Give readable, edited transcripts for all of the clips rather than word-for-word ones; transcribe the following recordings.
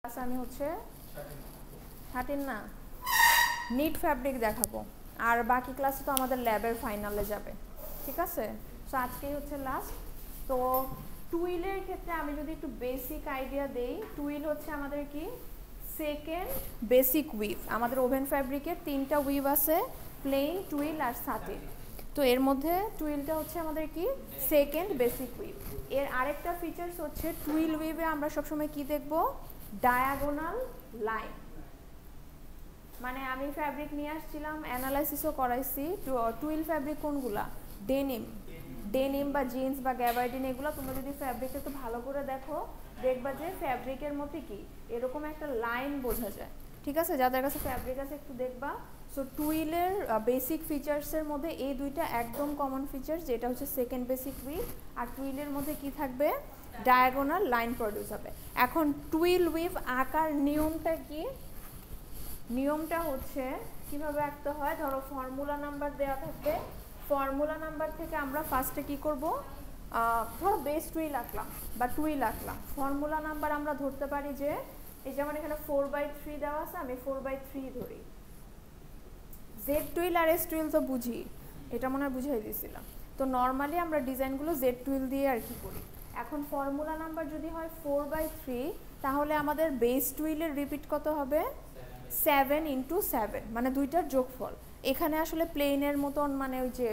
ক্লাসে আমি হচ্ছে 13 না নিট ফ্যাব্রিক দেখাবো, আর বাকি ক্লাসে তো আমাদের ল্যাবের ফাইনালে যাবে। ঠিক আছে, সো আজকেই হচ্ছে লাস্ট। তো টুইলের ক্ষেত্রে আমি যদি একটু বেসিক আইডিয়া দেই, টুইল হচ্ছে আমাদের কি সেকেন্ড বেসিক উইভ। আমাদের ওভেন ফ্যাব্রিকের 3টা উইভ আছে, প্লেন, টুইল আর সাটিন। তো এর মধ্যে টুইলটা হচ্ছে আমাদের কি সেকেন্ড বেসিক উইভ। এর আরেকটা ফিচার্স হচ্ছে টুইল উইভে আমরা সবসময় কি দেখব, ডায়াগোনাল লাইন। মানে আমি ফ্যাব্রিক নিয়ে আসছিলাম, অ্যানালাইসিসও করাইছি। টুইল ফ্যাব্রিক কোনগুলা, ডেনিম বা জিন্স বা গ্যাবার্ডিন, এগুলো তোমরা যদি ফ্যাব্রিক একটু ভালো করে দেখো দেখবা যে ফ্যাব্রিকের মধ্যে কি এরকম একটা লাইন বোঝা যায়। ঠিক আছে, যাদের কাছে ফ্যাব্রিক আছে একটু দেখবা। সো টুইলের বেসিক ফিচার্সের মধ্যে এই দুইটা একদম কমন ফিচার্স, যেটা হচ্ছে সেকেন্ড বেসিক উইভ। আর টুইলের মধ্যে কি থাকবে, ডায়াগোনাল লাইন প্রডিউস হবে। এখন টুইল উইভ আঁকার নিয়মটা কি, নিয়মটা হচ্ছে কিভাবে আঁকতে হয়। ধরো ফর্মুলা নাম্বার দেওয়া থাকবে, ফর্মুলা নাম্বার থেকে আমরা ফার্স্টে কি করব, ধরো বেস টুইল আঁকলাম বা টুইল আঁকলাম। ফর্মুলা নাম্বার আমরা ধরতে পারি যে এই যেমন এখানে 4/3 দেওয়া আছে, আমি 4/3 ধরি। জেড টুইল আর এস টুইল তো বুঝি, এটা মনে হয় বুঝাই দিয়েছিলাম। তো নর্মালি আমরা ডিজাইনগুলো জেড টুইল দিয়ে আর কি করি। এখন ফর্মুলা নাম্বার যদি হয় 4/3, তাহলে আমাদের বেস টুইলের রিপিট কত হবে, 7 × 7, মানে দুইটার যোগফল। এখানে আসলে প্লেনের মতন মানে ওই যে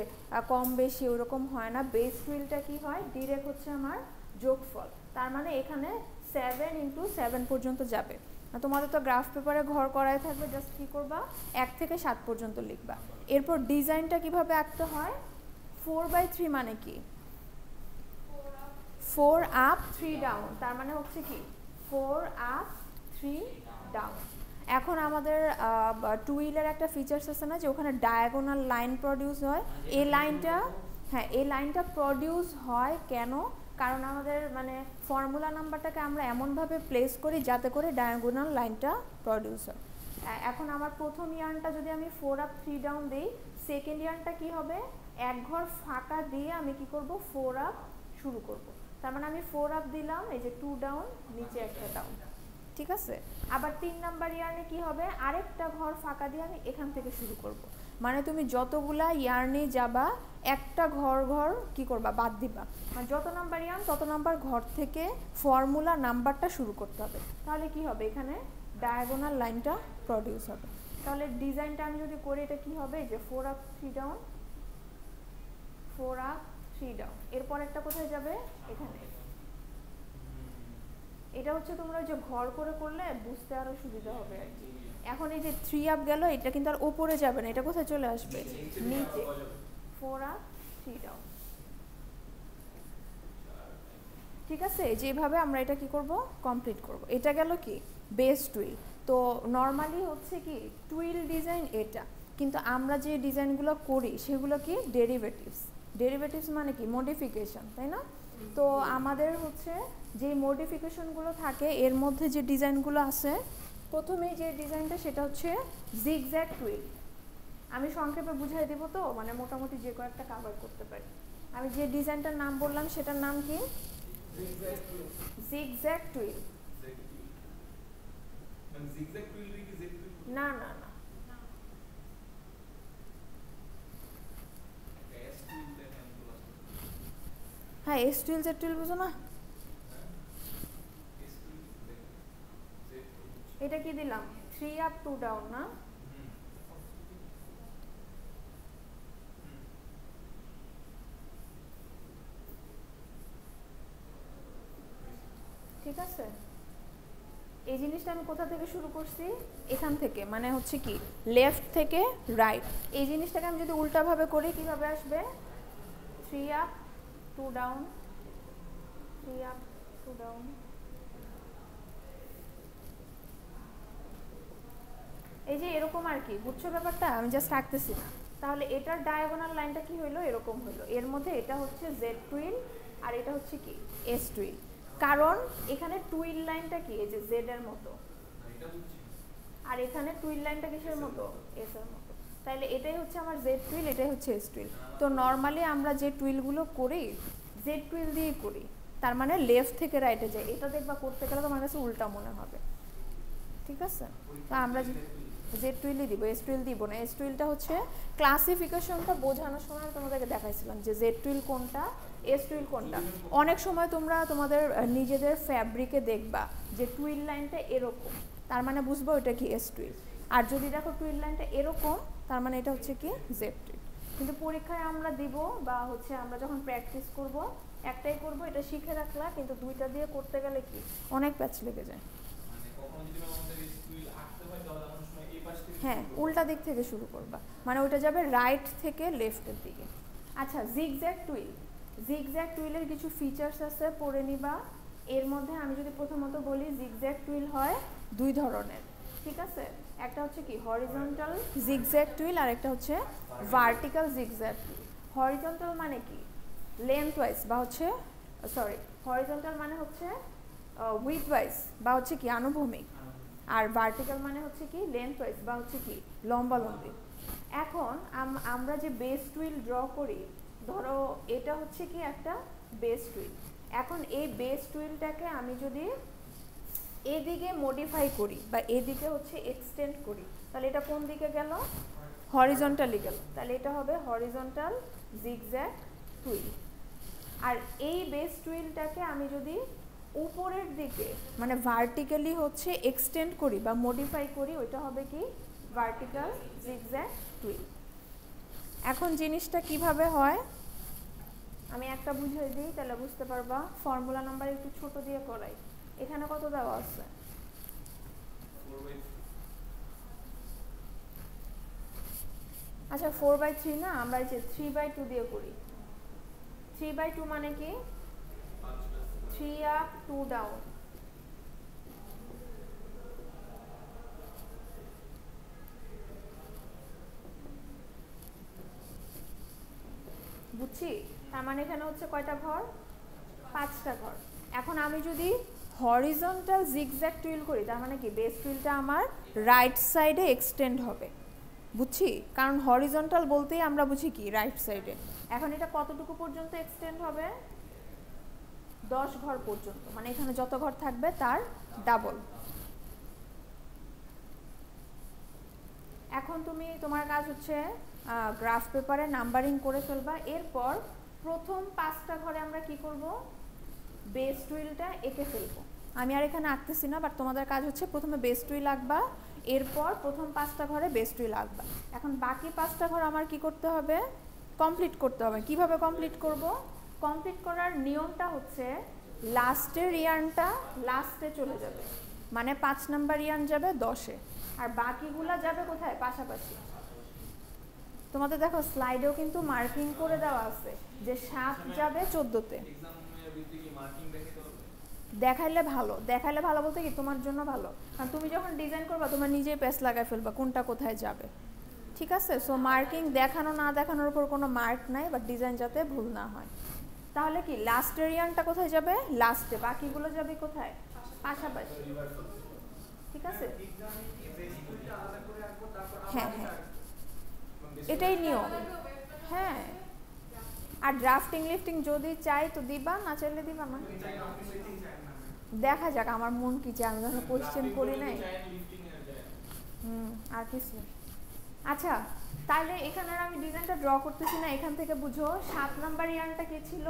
কম বেশি ওরকম হয় না, বেস টুইলটা কি হয় ডিরেক্ট হচ্ছে আমার যোগফল। তার মানে এখানে 7 × 7 পর্যন্ত যাবে। তোমাদের তো গ্রাফ পেপারে ঘর করাই থাকবে, জাস্ট কি করবা 1 থেকে 7 পর্যন্ত লিখবা। এরপর ডিজাইনটা কিভাবে আঁকতে হয়, 4/3 মানে কি 4 আপ 3 ডাউন, তার মানে হচ্ছে কি 4 আপ 3 ডাউন। এখন আমাদের টুইলের একটা ফিচার্স আছে না যে ওখানে ডায়াগোনাল লাইন প্রডিউস হয়। এই লাইনটা, হ্যাঁ এই লাইনটা প্রডিউস হয় কেন, কারণ আমাদের মানে ফর্মুলা নাম্বারটাকে আমরা এমনভাবে প্লেস করি যাতে করে ডায়াগোনাল লাইনটা প্রডিউস হয়। এখন আমার প্রথম ইয়ার্নটা যদি আমি 4 আপ 3 ডাউন দিই, সেকেন্ড ইয়ার্নটা কি হবে, এক ঘর ফাঁকা দিয়ে আমি কি করব 4 আপ শুরু করব। তার মানে আমি 4 আপ দিলাম, এই যে 2 ডাউন, নিচে একটা ডাউন। ঠিক আছে, আবার 3 নাম্বার ইয়ার্নে কি হবে, আরেকটা ঘর ফাঁকা দিয়ে আমি এখান থেকে শুরু করব। মানে তুমি যতগুলা ইয়ার্নে যাবা একটা ঘর কি করবা, বাদ দিবা। মানে যত নাম্বার ইয়ার্ন তত নাম্বার ঘর থেকে ফর্মুলা নাম্বারটা শুরু করতে হবে। তাহলে কি হবে, এখানে ডায়াগোনাল লাইনটা প্রডিউস হবে। তাহলে ডিজাইনটা আমি যদি করি, এটা কি হবে, যে 4 আপ 3 ডাউন, 4 আপ 3 ডাউন। এরপর একটা কোথায় যাবে, এখানে। এটা হচ্ছে তোমরা যে ঘর করে করলে বুঝতে আরো সুবিধা হবে আর কি। এখন এই যে 3 আপ গেল, এটা কিন্তু আর উপরে যাবে না, এটা কোথায় চলে আসবে, নিচে। 4 আপ 3 ডাউন। ঠিক আছে, যেভাবে আমরা এটা কি করব, কমপ্লিট করব। এটা গেল কি বেস টুইল। তো নর্মালি হচ্ছে কি টুইল ডিজাইন এটা, কিন্তু আমরা যে ডিজাইনগুলো করি সেগুলো কি ডেরিভেটিভস মানে কি মডিফিকেশন, তাই না? তো আমাদের হচ্ছে যে মডিফিকেশনগুলো থাকে এর মধ্যে যে ডিজাইনগুলো আছে, প্রথমে যে ডিজাইনটা সেটা হচ্ছে জিগজ্যাগ টুইল। আমি সংক্ষেপে বুঝাই দেব, তো মানে মোটামুটি যে কয়েকটা কভার করতে পারি। আমি যে ডিজাইনটার নাম বললাম সেটার নাম কি, জিগজ্যাগ টুইল। না না না, হ্যাঁ এস টুইল জেড টুইল বুঝো না, এটা কি দিলাম 3 আপ 2 ডাউন না, ঠিক আছে। এই জিনিসটা আমি কোথা থেকে শুরু করছি, এখান থেকে, মানে হচ্ছে কি লেফট থেকে রাইট। এই জিনিসটাকে আমি যদি উল্টাভাবে করি কিভাবে আসবে, 3 আপ 2 ডাউন, 3 আপ 2 ডাউন। এই যে এরকম আর কি, বুঝছো ব্যাপারটা, আমি জাস্ট আঁকতেছি না। তাহলে এটার ডায়াগোনাল লাইনটা কি হইলো, এরকম হইলো। এর মধ্যে এটা হচ্ছে জেড টুইল আর এটা হচ্ছে কি এস টুইল, কারণ এখানে টুইল লাইনটা কি এই যে জেড এর মতো, আর এখানে টুইল লাইনটা কিসের মতো, এস এর মতো। তাহলে এটাই হচ্ছে আমার জেড টুইল, এটাই হচ্ছে এস টুইল। তো নর্মালি আমরা যে টুইলগুলো করি জেড টুইল দিয়ে করি, তার মানে লেফট থেকে রাইটে যায়। এটা দেখবা করতে গেলে তোমার কাছে উল্টা মনে হবে, ঠিক আছে? তো আমরা জেড টুইলই দিব, এস টুইল দিব না। এস টুইলটা হচ্ছে ক্লাসিফিকেশনটা বোঝানোর সময় তোমাদেরকে দেখাইছিলাম যে জেড টুইল কোনটা, এস টুইল কোনটা। অনেক সময় তোমরা তোমাদের নিজেদের ফ্যাব্রিকে দেখবা যে টুইল লাইনটা এরকম, তার মানে বুঝবো এটা কি এস টুইল। আর যদি দেখো টুইল লাইনটা এরকম, তার মানে এটা হচ্ছে কি জেড টুইল। কিন্তু পরীক্ষায় আমরা দিব বা হচ্ছে আমরা যখন প্র্যাকটিস করব একটাই করব, এটা শিখে রাখলা, কিন্তু দুইটা দিয়ে করতে গেলে কি অনেক প্যাচ লেগে যায়। হ্যাঁ, উল্টা দিক থেকে শুরু করবা, মানে ওইটা যাবে রাইট থেকে লেফটের দিকে। আচ্ছা, জিগজ্যাগ টুইল, জিগজ্যাগ টুইলের কিছু ফিচার্স আছে, পড়ে নিবা। এর মধ্যে আমি যদি প্রথমত বলি, জিগজ্যাগ টুইল হয় দুই ধরনের, ঠিক আছে? একটা হচ্ছে কি হরিজন্টাল জিগজ্যাগ টুইল, আর একটা হচ্ছে ভার্টিক্যাল জিগজ্যাগ টুইল। হরিজন্টাল মানে কি লেন্থ ওয়াইজ বা হচ্ছে সরি, হরিজন্টাল মানে হচ্ছে উইথ ওয়াইজ বা হচ্ছে কি আনুভূমিক, আর ভার্টিক্যাল মানে হচ্ছে কি লেন্থ ওয়াইজ বা হচ্ছে কি লম্বালম্বি। এখন আমরা যে বেস টুইল ড্র করি, ধরো এটা হচ্ছে কি একটা বেস টুইল। এখন এই বেস টুইলটাকে আমি যদি এদিকে মডিফাই করি বা এদিকে হচ্ছে এক্সটেন্ড করি, তাহলে এটা কোন দিকে গেল? হরিজন্টালি গেল। তাহলে এটা হবে হরিজন্টাল জিগজ্যাগ টুইল। আর এই বেস টুইলটাকে আমি যদি উপরের দিকে মানে ভার্টিক্যালি হচ্ছে এক্সটেন্ড করি বা মডিফাই করি, ওইটা হবে কি ভার্টিক্যাল জিগজ্যাগ টুইল। এখন জিনিসটা কিভাবে হয় আমি একটা বুঝিয়ে দিই, তাহলে বুঝতে পারবা। ফর্মুলা নাম্বার একটু ছোট দিয়ে করাই। এখানে কত দেওয়া আছে? আচ্ছা 4/3 না, আমরা এই যে 3/2 দিয়ে করি। 3/2 মানে কি 3 আপ 2 ডাউন। বুঝছি? তার মানে এখানে হচ্ছে কয়টা ঘর? 5টা ঘর। এখন আমি যদি হরিজন্টাল জিগজ্যাগ টুইল করি, তার মানে কি বেস টুইলটা আমার রাইট সাইডে এক্সটেন্ড হবে। বুঝছি? কারণ হরিজন্টাল বলতেই আমরা বুঝি কি রাইট সাইডে। এখন এটা কতটুকু পর্যন্ত এক্সটেন্ড হবে? 10 ঘর পর্যন্ত, মানে এখানে যত ঘর থাকবে তার ডাবল। এখন তুমি তোমার কাজ হচ্ছে গ্রাফ পেপারে নাম্বারিং করে ফেলবা। এরপর প্রথম 5টা ঘরে আমরা কি করব? বেস টুইলটা এঁকে ফেলবো। আমি আর এখানে আঁকতেছি না, বাট তোমাদের কাজ হচ্ছে প্রথমে বেস টুইল আঁকবা, এরপর প্রথম 5টা ঘরে বেস টুইল আঁকবা। এখন বাকি 5টা ঘর আমার কি করতে হবে? কমপ্লিট করতে হবে। কিভাবে কমপ্লিট করব? কমপ্লিট করার নিয়মটা হচ্ছে লাস্টের ইয়ার্নটা লাস্টে চলে যাবে, মানে 5 নাম্বার ইয়ার্ন যাবে 10-এ, আর বাকিগুলা যাবে কোথায়? পাশাপাশি। তোমাদের দেখো স্লাইডেও কিন্তু মার্কিং করে দেওয়া আছে যে 7 যাবে 14-তে। দেখাইলে ভালো, দেখাইলে ভালো বলতে কি তোমার জন্য ভালো, কারণ তুমি যখন ডিজাইন করবা তোমার নিজেই পেস লাগাই ফেলবা কোনটা কোথায় যাবে। ঠিক আছে? সো মার্কিং দেখানো না দেখানোর উপর কোনো মার্ক নাই, বাট ডিজাইন যাতে ভুল না হয়। তাহলে কি লাস্টের ইয়ার্নটা কোথায় যাবে? লাস্টে। বাকিগুলো যাবে কোথায়? পাশাপাশি। ঠিক আছে? হ্যাঁ হ্যাঁ, এটাই নিয়ম। হ্যাঁ, আর ড্রাফটিং লিফটিং যদি চাই তো দিবা, না চাইলে দিবা না। দেখা যাক আমার মন কি চায়, আমি যখন কোয়েশ্চেন করি নাই। আর কিছু। আচ্ছা, তাহলে এখানে আমি ডিজাইনটা ড্র করতেছি না, এখান থেকে বুঝো 7 নাম্বার ইয়ার্নটা কি ছিল?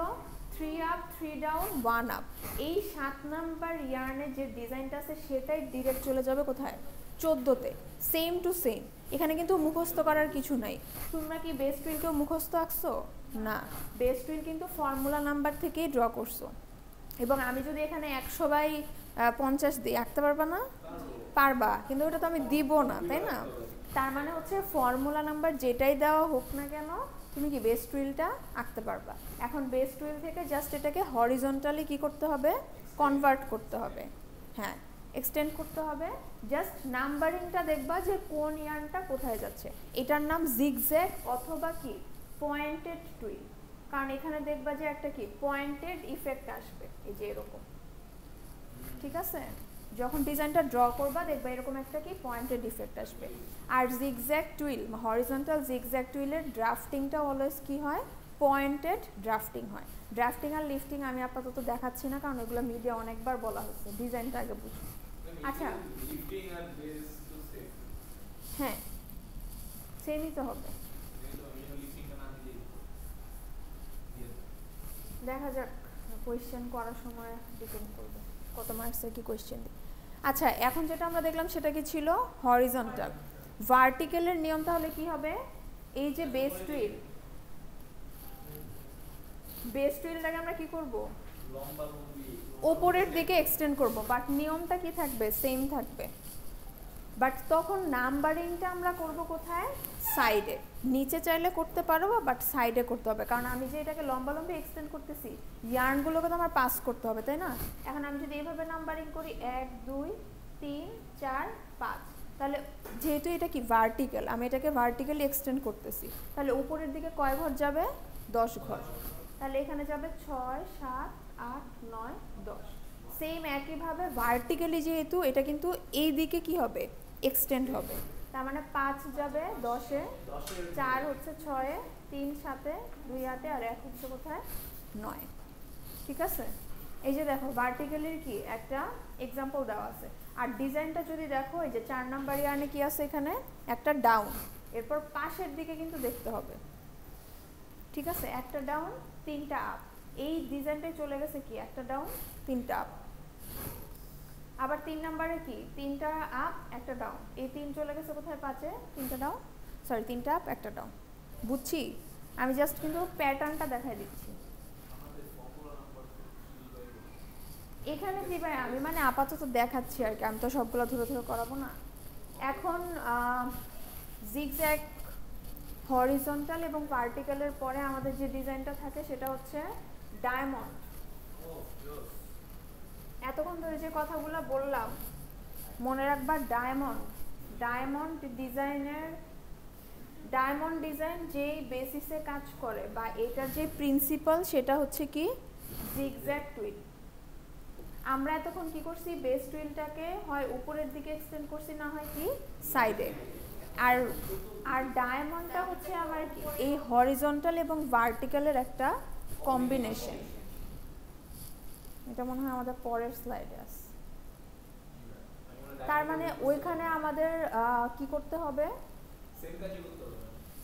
3 আপ 3 ডাউন 1 আপ। এই 7 নাম্বার ইয়ার্নে যে ডিজাইনটা আছে সেটাই ডিরেক্ট চলে যাবে কোথায়? 14-তে। Same to same. এখানে কিন্তু মুখস্থ করার কিছু নাই। তোমরা কি বেস টুইলকেও মুখস্থ আঁকছো? না, বেস টুইল কিন্তু ফর্মুলা নাম্বার থেকেই ড্র করছো। এবং আমি যদি এখানে 100/50 দিই, আঁকতে পারবা না? পারবা, কিন্তু ওটা তো আমি দিব না, তাই না? তার মানে হচ্ছে ফর্মুলা নাম্বার যেটাই দেওয়া হোক না কেন, তুমি কি বেস টুইলটা আঁকতে পারবা। এখন বেস টুইল থেকে জাস্ট এটাকে হরিজন্টালি কি করতে হবে? কনভার্ট করতে হবে। হ্যাঁ, এক্সটেন্ড করতে হবে। জাস্ট নাম্বারিংটা দেখবা যে কোন ইয়ার্নটা কোথায় যাচ্ছে। এটার নাম জিগজ্যাগ অথবা কি পয়েন্টেড টুইল, কারণ এখানে দেখবা যে একটা কি পয়েন্টেড ইফেক্ট আসবে, এই যে এরকম। ঠিক আছে? যখন ডিজাইনটা ড্র করবা দেখবা এরকম একটা কি পয়েন্টেড ইফেক্ট আসবে। আর জিগজ্যাগ টুইল, হরিজন্টাল জিগজ্যাগ টুইলের ড্রাফটিংটা অলওয়েজ কি হয়? পয়েন্টেড ড্রাফটিং হয়। ড্রাফটিং আর লিফটিং আমি আপাতত দেখাচ্ছি না, কারণ এগুলো মিডিয়া অনেকবার বলা হচ্ছে। ডিজাইনটা আগে বুঝো। আচ্ছা লিফটিং আর বেস তো সেম। হ্যাঁ সেমই তো হবে, দেখা যাক কোয়েশ্চেন করার সময় ডিপেন্ড করবে কত মার্কসের কি কোয়েশ্চেন দিই। আচ্ছা এখন যেটা আমরা দেখলাম সেটা কি ছিল হরিজন্টাল। ভার্টিক্যালের নিয়ম তাহলে কি হবে, এই যে বেস টুইলটাকে আমরা কি করব ওপরের দিকে এক্সটেন্ড করব, বাট নিয়মটা কি থাকবে সেম থাকবে, বাট তখন নাম্বারিংটা আমরা করব কোথায় সাইডে, নিচে চাইলে করতে পারবো বাট সাইডে করতে হবে, কারণ আমি যে এটাকে লম্বা লম্বা এক্সটেন্ড করতেছি ইয়ার্নগুলোকে তো আমার পাস করতে হবে তাই না। এখন আমি যদি এইভাবে নাম্বারিং করি 1 2 3 4 5, তাহলে যেহেতু এটা কি ভার্টিক্যাল আমি এটাকে ভার্টিক্যালি এক্সটেন্ড করতেছি, তাহলে উপরের দিকে কয় ঘর যাবে 10 ঘর, তাহলে এখানে যাবে 6 7 8 9 10। সেম একইভাবে ভার্টিক্যালি যেহেতু এটা কিন্তু এই দিকে কি হবে এক্সটেন্ড হবে, তার মানে 5 যাবে 10-এ, 4 হচ্ছে 6-এ, 3 7-এ, 2 8-এ আর 1 হচ্ছে কোথায় 9। ঠিক আছে, এই যে দেখো ভার্টিক্যালির কি একটা এক্সাম্পল দেওয়া আছে, আর ডিজাইনটা যদি দেখো এই যে 4 নাম্বার ইয়ার্নে কি আছে এখানে একটা ডাউন, এরপর পাশের দিকে কিন্তু দেখতে হবে। ঠিক আছে, একটা ডাউন 3টা আপ, এই ডিজাইনটাই চলে গেছে কি একটা ডাউন 3টা আপ। আবার 3 নাম্বারে কি 3টা আপ একটা ডাউন, এই 3 চলে গেছে কোথায় 5-এ, 3টা ডাউন, সরি 3টা আপ একটা ডাউন। বুঝছি, আমি জাস্ট কিন্তু প্যাটার্নটা দেখাই দিচ্ছি এখানে। কি ভাই আমি মানে আপাতত দেখাচ্ছি আর কি, আমি তো সবগুলো ধরে ধরে করাবো না। এখন জিগজ্যাগ হরিজন্টাল এবং ভার্টিক্যালের পরে আমাদের যে ডিজাইনটা থাকে সেটা হচ্ছে ডায়মন্ড। এতক্ষণ ধরে যে কথাগুলো বললাম মনে রাখবা, ডায়মন্ড ডিজাইন যেই বেসিসে কাজ করে বা এটার যে প্রিন্সিপাল সেটা হচ্ছে কি জিগজ্যাগ টুইল। আমরা এতক্ষণ কি করছি বেস টুইলটাকে হয় উপরের দিকে এক্সটেন্ড করছি না হয় কি সাইডে, আর ডায়মন্ডটা হচ্ছে আমার কি এই হরিজন্টাল এবং ভার্টিক্যালের একটা কম্বিনেশন। এটা মনে হয় আমাদের পরের স্লাইডে আছে, তার মানে ওইখানে আমাদের কি করতে হবে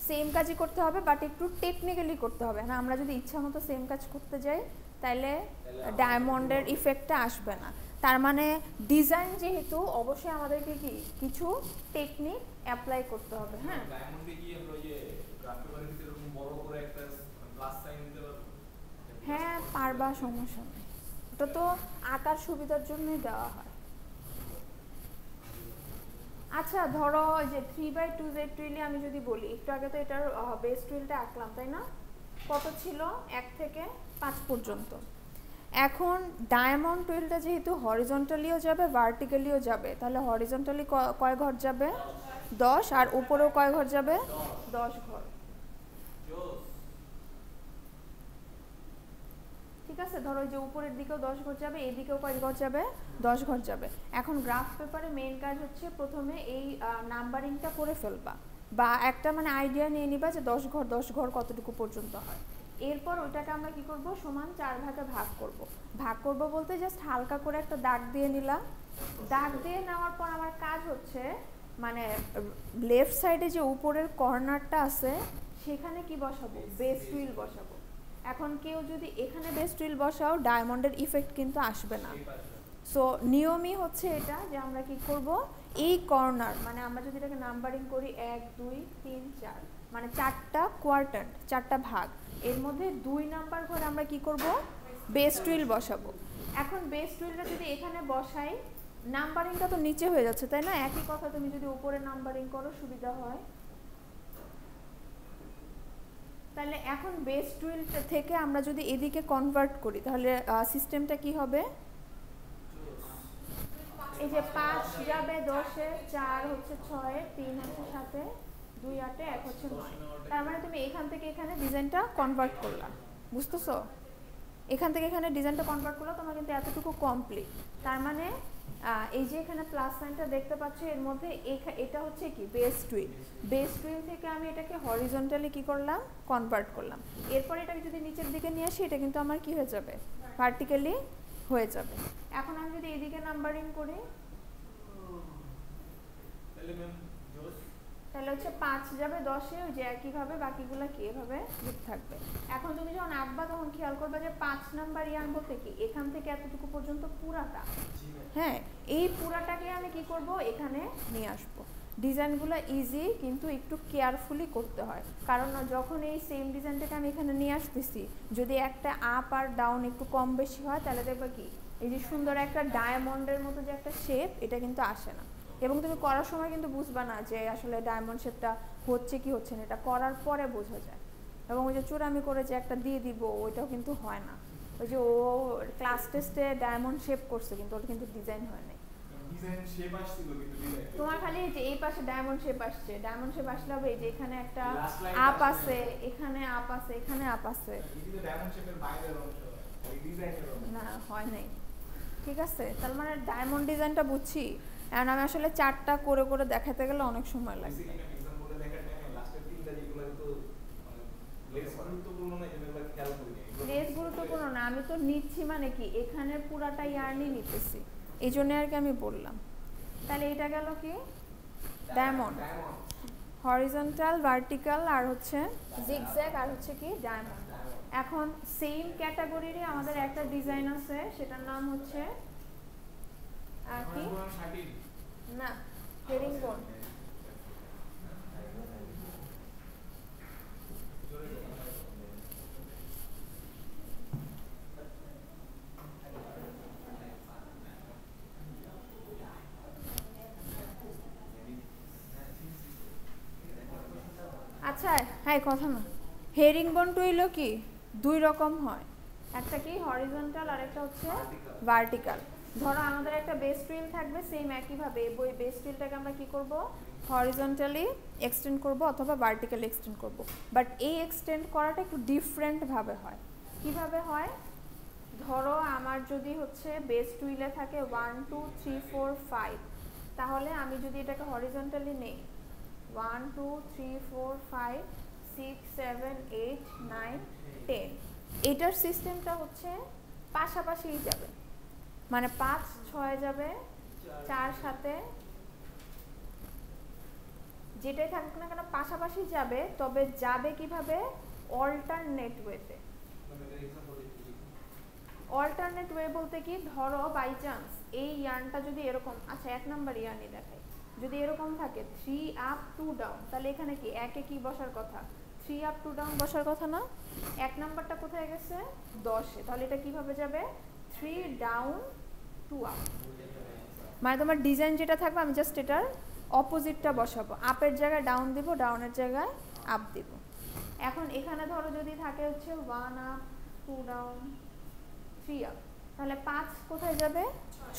সেম কাজই করতে হবে বাট একটু টেকনিক্যালি করতে হবে না। আমরা যদি ইচ্ছা মতো সেম কাজ করতে যাই তাহলে ডায়মন্ডের ইফেক্টটা আসবে না। তার মানে ডিজাইন যেহেতু অবশ্যই আমাদেরকে কি কিছু টেকনিক অ্যাপ্লাই করতে হবে। হ্যাঁ হ্যাঁ পারবা, সমস্যা নেই, ওটা তো আঁকার সুবিধার জন্যই দেওয়া হয়। আচ্ছা ধরো যে 3/2 টুইলে আমি যদি বলি, একটু আগে তো এটার বেস টুইলটা আঁকলাম তাই না, কত ছিল 1 থেকে 5 পর্যন্ত। এখন ডায়মন্ড টুইলটা যেহেতু হরিজন্টালিও যাবে ভার্টিক্যালিও যাবে, তাহলে হরিজন্টালি কয় ঘর যাবে 10, আর উপরেও কয় ঘর যাবে 10 ঘর। ঠিক আছে, ধরো যে উপরের দিকেও 10 ঘর যাবে, এই দিকেও কয় ঘর যাবে 10 ঘর যাবে। এখন গ্রাফ পেপারে মেইন কাজ হচ্ছে প্রথমে এই নাম্বারিংটা করে ফেলবা বা একটা মানে আইডিয়া নিয়ে নিবা যে 10 ঘর কতটুকু পর্যন্ত হয়। এরপর ওইটাকে আমরা কি করব সমান 4 ভাগে ভাগ করব বলতে জাস্ট হালকা করে একটা দাগ দিয়ে নিলাম। দাগ দিয়ে নেওয়ার পর আমার কাজ হচ্ছে মানে লেফট সাইডে যে উপরের কর্নারটা আছে সেখানে কি বসাবো বেস টুইল বসাবো। এখন কেউ যদি এখানে বেস টুইল বসাও ডায়মন্ডের ইফেক্ট কিন্তু আসবে না। সো নিয়মই হচ্ছে এটা যে আমরা কি করব এই কর্নার মানে আমরা যদি এটাকে নাম্বারিং করি 1 2 3 4 মানে 4টা কোয়ার্টার 4টা ভাগ, এর মধ্যে 2 নাম্বার করে আমরা কি করব বেস টুইল বসাবো। এখন বেস টুইলটা যদি এখানে বসাই নাম্বারিংটা তো নিচে হয়ে যাচ্ছে তাই না, একই কথা তুমি যদি উপরে নাম্বারিং করো সুবিধা হয়। তাহলে এখন বেস টুইল থেকে আমরা যদি এদিকে কনভার্ট করি তাহলে সিস্টেমটা কি হবে, এই যে 5 যাবে 10-এ, 4 হচ্ছে 6-এ, 3 হচ্ছে 7-এ, 2 8-এ, 1 হচ্ছে 9। তার মানে তুমি এখান থেকে এখানে ডিজাইনটা কনভার্ট করলা, বুঝতেছো? এখান থেকে এখানে ডিজাইনটা কনভার্ট করলে তোমার কিন্তু এতটুকু কমপ্লিট। তার মানে এই যে এখানে প্লাস সাইনটা দেখতে পাচ্ছ এর মধ্যে এটা হচ্ছে কি বেস টুইল থেকে আমি এটাকে হরিজন্টালি কি করলাম কনভার্ট করলাম। এরপর এটাকে যদি নিচের দিকে নিয়ে আসি এটা কিন্তু আমার কি হয়ে যাবে ভার্টিক্যালি হয়ে যাবে। এখন আমি যদি এদিকে নাম্বারিং করি হচ্ছে 5 যাবে 10-এ, ওই যে একইভাবে বাকিগুলো কি এভাবে লিখ থাকবে। এখন তুমি যখন আঁকবা তখন খেয়াল করবে যে 5 নাম্বার ইয়ার্ন বলতে কি এখান থেকে এতটুকু পর্যন্ত পুরাটা, হ্যাঁ এই পুরাটাকে আমি কি করব এখানে নিয়ে আসবো। ডিজাইনগুলো ইজি কিন্তু একটু কেয়ারফুলি করতে হয়, কারণ যখন এই সেম ডিজাইনটাকে আমি এখানে নিয়ে আসতেছি যদি একটা আপ আর ডাউন একটু কম বেশি হয় তাহলে দেখবে কি এই যে সুন্দর একটা ডায়মন্ডের মতো যে একটা শেপ এটা কিন্তু আসে না, এবং তুমি করার সময় কিন্তু বুঝবা না যে আসলে ডায়মন্ড শেপটা হচ্ছে কি হচ্ছে না, এটা করার পরে বোঝা যায়। এবং ওই যে চূড়ামি করে যে একটা দিয়ে দিব ওইটাও কিন্তু হয় না, ওই যে ও ক্লাস টেস্টে ডায়মন্ড শেপ করছে কিন্তু ওটা কিন্তু ডিজাইন হয় নাই। ডিজাইন শেপ আসছিল কিন্তু ডিজাইন তোমার খালি যে এই পাশে ডায়মন্ড শেপ আসছে, ডায়মন্ড শেপ আসলে হবে এই যে এখানে একটা আপ আছে, এখানে আপ আছে, এখানে আপ আছে, কিন্তু ডায়মন্ড শেপের বাইরের অংশ এই ডিজাইনের অংশ না হয় নাই। ঠিক আছে, তার মানে ডায়মন্ড ডিজাইনটা বুঝছি, এখন আমি আসলে চারটা করে করে দেখাতে গেলে অনেক সময় লাগবে। এক্সাম্পলে দেখার টাইমে লাস্টের তিনটা যেগুলো তো লেস গুরুত্বপূর্ণ না যেগুলো খেয়াল করি লেস গুরুত্বপূর্ণ না, আমি তো নিচ্ছি মানে কি এখানে পুরাটা ইয়ার্নই নিতেছি, এই জন্য আর কি আমি বললাম। তাহলে এটা গেল কি ডায়মন্ড, হরিজন্টাল, ভার্টিক্যাল আর হচ্ছে জিগজ্যাগ আর হচ্ছে কি ডায়মন্ড। এখন সেম ক্যাটাগরিরই আমাদের একটা ডিজাইন আছে সেটার নাম হচ্ছে কি না হেরিংবোন। আচ্ছা হ্যাঁ কথা না, হেরিংবোন হইল কি দুই রকম হয়, একটা কি হরিজন্টাল আর একটা হচ্ছে ভার্টিক্যাল। ধরো আমাদের একটা বেস টুইল থাকবে সেম একইভাবে, ওই বেস টুইলটাকে আমরা কি করব হরিজন্টালি এক্সটেন্ড করব অথবা ভার্টিক্যালি এক্সটেন্ড করব, বাট এই এক্সটেন্ড করাটা একটু ডিফারেন্ট ভাবে হয়। কিভাবে হয়, ধরো আমার যদি হচ্ছে বেস টুইলে থাকে 1 2 3 4 5, তাহলে আমি যদি এটাকে হরিজন্টালি নেই 1 2 3 4 5 6 7 8 9 10, এটার সিস্টেমটা হচ্ছে পাশাপাশিই যাবে, মানে 5 6 যাবে 4 7, যেটাই থাকুক না কেন পাশাপাশি যাবে, তবে যাবে কিভাবে অল্টারনেট ওয়েতে। অল্টারনেট ওয়ে বলতে কি, ধরো বাই চান্স এই ইয়ার্নটা যদি এরকম, আচ্ছা এক নাম্বার ইয়ার্নই দেখাই, যদি এরকম থাকে 3 আপ 2 ডাউন, তাহলে এখানে কি একে কি বসার কথা 3 আপ 2 ডাউন বসার কথা না, এক নাম্বারটা কোথায় গেছে 10-এ, তাহলে এটা কিভাবে যাবে 3 ডাউন 2 আপ, মানে তোমার ডিজাইন যেটা থাকবে আমি জাস্ট এটার অপোজিটটা বসাবো, আপের জায়গায় ডাউন দিব, ডাউনের জায়গায় আপ দিব। এখন এখানে ধরো যদি থাকে হচ্ছে 1 আপ 2 ডাউন 3 আপ, তাহলে 5 কোথায় যাবে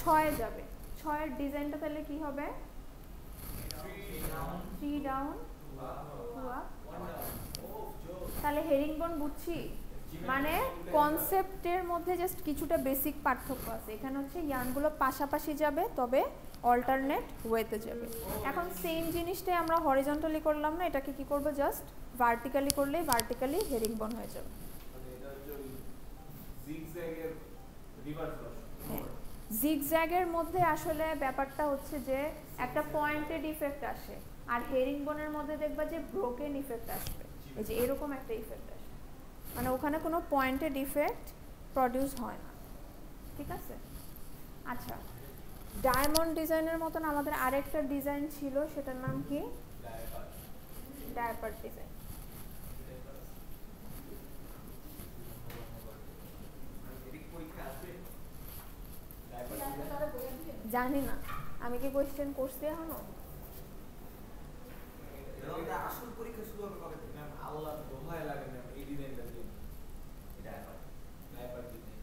6-এ যাবে, 6-এর ডিজাইনটা তাহলে কি হবে 3 ডাউন 2 আপ। তাহলে হেরিংবোন বুঝছি, মানে কনসেপ্টের মধ্যে জাস্ট কিছুটা বেসিক পার্থক্য আছে, এখানে হচ্ছে ইয়ার্নগুলো পাশাপাশি যাবে তবে অল্টারনেট ওয়েতে যাবে। এখন সেম জিনিসটাই আমরা হরিজন্টালি করলাম না, এটাকে কি করব জাস্ট ভার্টিক্যালি করলেই ভার্টিক্যালি হেরিংবোন হয়ে যাবে। জিগজ্যাগের মধ্যে আসলে ব্যাপারটা হচ্ছে যে একটা পয়েন্টেড ইফেক্ট আসে, আর হেরিংবোনের মধ্যে দেখবা যে ব্রোকেন ইফেক্ট আসবে, এই যে এরকম একটা ইফেক্ট আসে, মানে ওখানে কোনো পয়েন্টেড ইফেক্ট প্রডিউস হয় না। ঠিক আছে, আচ্ছা ডায়মন্ড ডিজাইনের মতন আমাদের আরেকটা ডিজাইন ছিল, সেটার নাম কি ডায়াপার ডিজাইন। জানি না, আমি কি কোয়েশ্চেন করছি এখনো? আসল পরীক্ষা শুরু হবে কবে থেকে? ম্যাম আল্লাহ দোহাই লাগে ম্যাম এই ডিজাইনটা দিয়ে ডায়াপার ডিজাইন।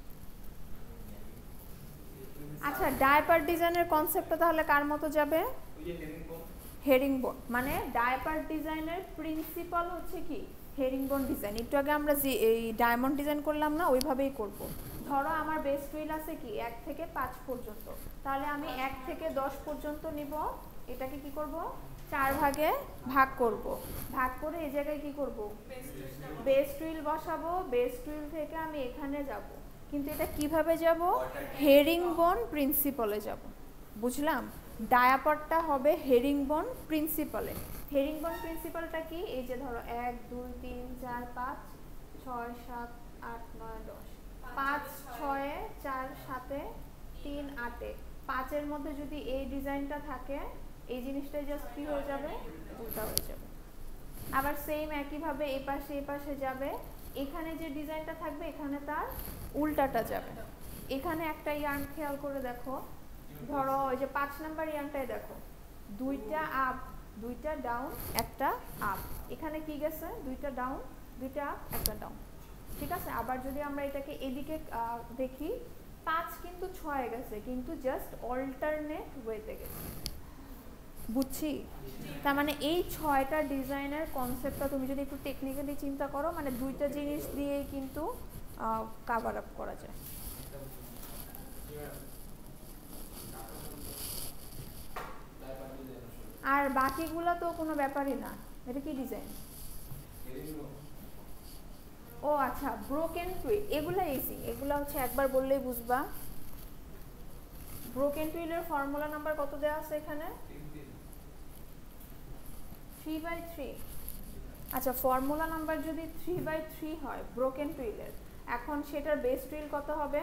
আচ্ছা ডায়াপার ডিজাইনের কনসেপ্টটা তাহলে কার মতো যাবে? ওই যে হেরিংবোন। হেরিংবোন মানে ডায়াপার ডিজাইনের প্রিন্সিপাল হচ্ছে কি হেরিংবোন ডিজাইন। একটু আগে আমরা যে এই ডায়মন্ড ডিজাইন করলাম না, ওইভাবেই করব। ধরো আমার বেস টুইল আছে কি 1 থেকে 5 পর্যন্ত, তাহলে আমি 1 থেকে 10 পর্যন্ত নিব, এটাকে কি করব 4 ভাগে ভাগ করব, ভাগ করে এই জায়গায় কি করব বেস টুইল বসাবো, বেস টুইল থেকে আমি এখানে যাব, কিন্তু এটা কিভাবে যাব হেরিংবোন প্রিন্সিপালে যাব, বুঝলাম? ডায়াপারটা হবে হেরিংবোন প্রিন্সিপালে। হেরিংবোন প্রিন্সিপালটা কি, এই যে ধরো 1 2 3 4 5 6 7 8 9 10, 5 6 4 7 3 8, 5-এর মধ্যে যদি এই ডিজাইনটা থাকে, এই জিনিসটা জাস্ট কি হয়ে যাবে, উল্টা হয়ে যাবে। আবার সেম একইভাবে এই পাশে যাবে, এখানে যে ডিজাইনটা থাকবে এখানে তার উল্টাটা যাবে। এখানে একটা ইয়ার্ন খেয়াল করে দেখো, ধরো ওই যে 5 নাম্বার ইয়ার্নটাই দেখো, 2টা আপ 2টা ডাউন একটা আপ, এখানে কি গেছে, 2টা ডাউন 2টা আপ একটা ডাউন, ঠিক আছে। আবার যদি আমরা এটাকে এদিকে দেখি, 5 কিন্তু 6 গেছে, কিন্তু জাস্ট অল্টারনেট ওয়েতে গেছে, বুঝছি। তার মানে এই 6টা ডিজাইনের কনসেপ্টটা তুমি যদি একটু টেকনিক্যালি চিন্তা করো, মানে 2টা জিনিস দিয়েই কিন্তু কভার আপ করা যায়। আর বাকিগুলো তো কোনো ব্যাপারই না। এটা কি ডিজাইন? ও আচ্ছা, ব্রোকেন টুইল, এগুলা ইজি, এগুলা হচ্ছে একবার বললেই বুঝবা। ব্রোকেন টুইলের ফর্মুলা নাম্বার কত দেওয়া আছে এখানে? 3/3। আচ্ছা, ফর্মুলা নাম্বার যদি 3/3 হয় ব্রোকেন টুইলের, এখন সেটার বেস টুইল কত হবে?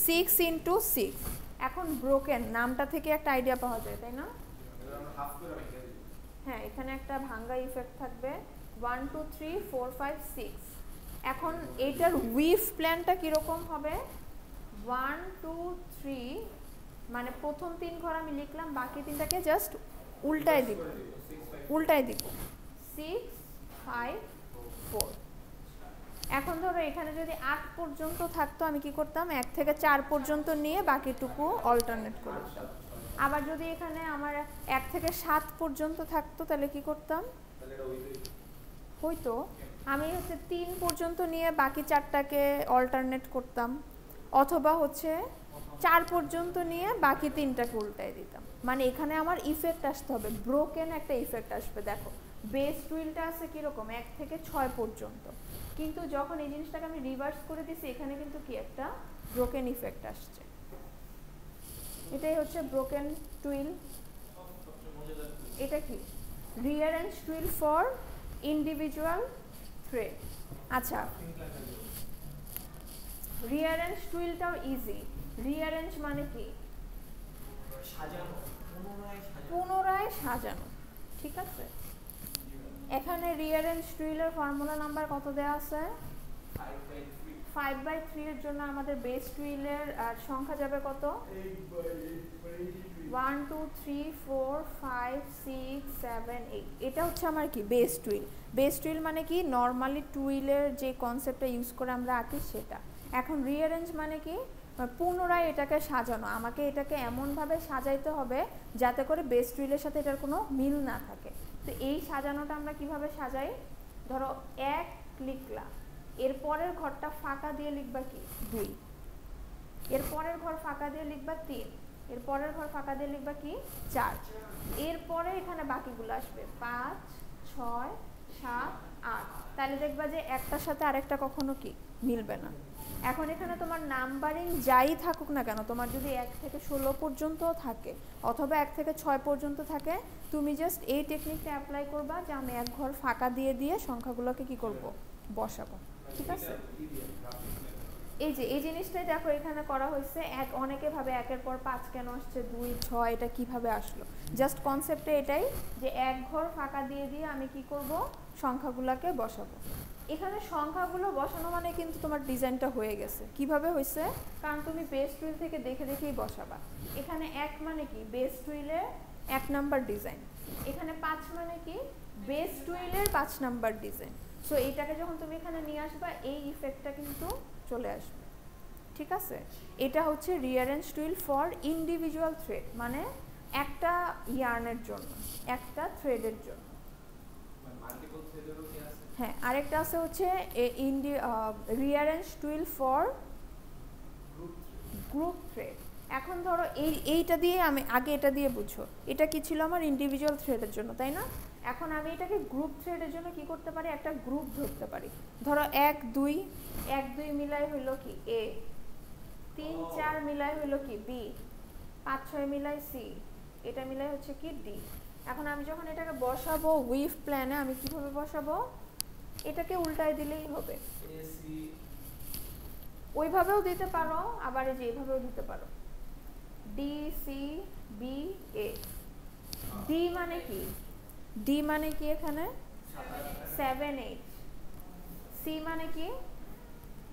6 × 6। এখন ব্রোকেন নামটা থেকে একটা আইডিয়া পাওয়া যায়, তাই না? হ্যাঁ, এখানে একটা ভাঙ্গা ইফেক্ট থাকবে, 1 2 3 4 5 6। এখন এইটার উইভ প্ল্যানটা কিরকম হবে? 1 2 3, মানে প্রথম 3 ঘর আমি লিখলাম, বাকি 3টাকে জাস্ট উল্টায় দিব 6 5 4। এখন ধরো এখানে যদি 8 পর্যন্ত থাকতো, আমি কি করতাম, 1 থেকে 4 পর্যন্ত নিয়ে বাকিটুকু অল্টারনেট করে দিতাম। আবার যদি এখানে আমার 1 থেকে 7 পর্যন্ত থাকতো, তাহলে কি করতাম, হয়তো আমি হচ্ছে 3 পর্যন্ত নিয়ে বাকি 4টাকে অল্টারনেট করতাম, অথবা হচ্ছে 4 পর্যন্ত নিয়ে বাকি 3টাকে উল্টায় দিতাম। মানে এখানে আমার ইফেক্ট আসতে হবে, ব্রোকেন একটা ইফেক্ট আসবে। দেখো বেস টুইলটা আছে কিরকম, 1 থেকে 6 পর্যন্ত, কিন্তু যখন এই জিনিসটাকে আমি রিভার্স করে দিছি, এখানে কিন্তু কি একটা ব্রোকেন ইফেক্ট আসছে। এটাই হচ্ছে ব্রোকেন টুইল। এটা কি? Rearrange twill for individual thread. আচ্ছা, রিঅ্যারেঞ্জ টুইলটাও ইজি। রিঅ্যারেঞ্জ মানে কি? পুনরায় সাজানো, ঠিক আছে। এখানে রিঅ্যারেঞ্জ টুইলের ফর্মুলা নাম্বার কত দেওয়া আছে? 5/3 এর জন্য আমাদের বেস টুইলের সংখ্যা যাবে কত? 1 2 3 4 5 6 7 8। এটা হচ্ছে আমার কি বেস টুইল। বেস টুইল মানে কি, নর্মালি টুইলের যে কনসেপ্টটা ইউজ করে আমরা আঁকি সেটা। এখন রিঅ্যারেঞ্জ মানে কি, পুনরায় এটাকে সাজানো। আমাকে এটাকে এমনভাবে সাজাইতে হবে যাতে করে বেস টুইলের সাথে এটার কোনো মিল না থাকে। তো এই সাজানোটা আমরা কিভাবে সাজাই? ধরো 1 লিখলা, এরপরের ঘরটা ফাঁকা দিয়ে লিখবা কি 2, এরপরের ঘর ফাঁকা দিয়ে লিখবা 3, এরপরের ঘর ফাঁকা দিয়ে লিখবা কি 4, এরপরে এখানে বাকিগুলো আসবে 5 6 7 8। তাহলে দেখবা যে একটার সাথে আরেকটা কখনো কি মিলবে না। এখন এখানে তোমার নাম্বারিং যাই থাকুক না কেন, তোমার যদি 1 থেকে 16 পর্যন্ত থাকে অথবা 1 থেকে 6 পর্যন্ত থাকে, তুমি জাস্ট এই টেকনিকটা অ্যাপ্লাই করবা যে আমি এক ঘর ফাঁকা দিয়ে দিয়ে সংখ্যাগুলোকে কি করব, বসাবো, ঠিক আছে। এই যে এই জিনিসটাই দেখো এখানে করা হয়েছে। অনেকে ভাবে 1-এর পর 5 কেন আসছে, 2 6 এটা কিভাবে আসলো। জাস্ট কনসেপ্টে এটাই যে এক ঘর ফাঁকা দিয়ে দিয়ে আমি কি করব, সংখ্যাগুলোকে বসাবো। এখানে সংখ্যাগুলো বসানো মানে কিন্তু তোমার ডিজাইনটা হয়ে গেছে। কিভাবে হয়েছে? কারণ তুমি বেস টুইল থেকে দেখে দেখেই বসাবা। এখানে 1 মানে কি, বেস টুইলের 1 নাম্বার ডিজাইন। এখানে 5 মানে কি, বেস টুইলের 5 নাম্বার ডিজাইন। সো এইটাকে যখন তুমি এখানে নিয়ে আসবা, এই ইফেক্টটা কিন্তু চলে আসবে, ঠিক আছে। এটা হচ্ছে rearrange twill for individual thread, মানে একটা ইয়ার্নের জন্য, একটা থ্রেডের জন্য। হ্যাঁ, আরেকটা আছে হচ্ছে rearrange twill for group thread. এখন ধরো এইটা দিয়ে আমি আগে এটা দিয়ে বুঝো, এটা কি ছিল আমার ইন্ডিভিজুয়াল থ্রেডের জন্য, তাই না। এখন আমি এটাকে গ্রুপ থ্রেডের জন্য কি করতে পারি, একটা গ্রুপ ধরতে পারি। ধরো 1 2 মিলাই হইলো কি A, 3 4 মিলাই হইলো কি B, 5 6 মিলাই সি, এটা মিলাই হচ্ছে কি ডি। এখন আমি যখন এটাকে বসাবো উইভ প্ল্যানে, আমি কিভাবে বসাবো, এটাকে উল্টায় দিলেই হবে। এসি ওইভাবেও দিতে পারো, আবার এই যে এইভাবেও দিতে পারো। D C B A. D মানে কি, ডি মানে কি এখানে 7 8, সি মানে কি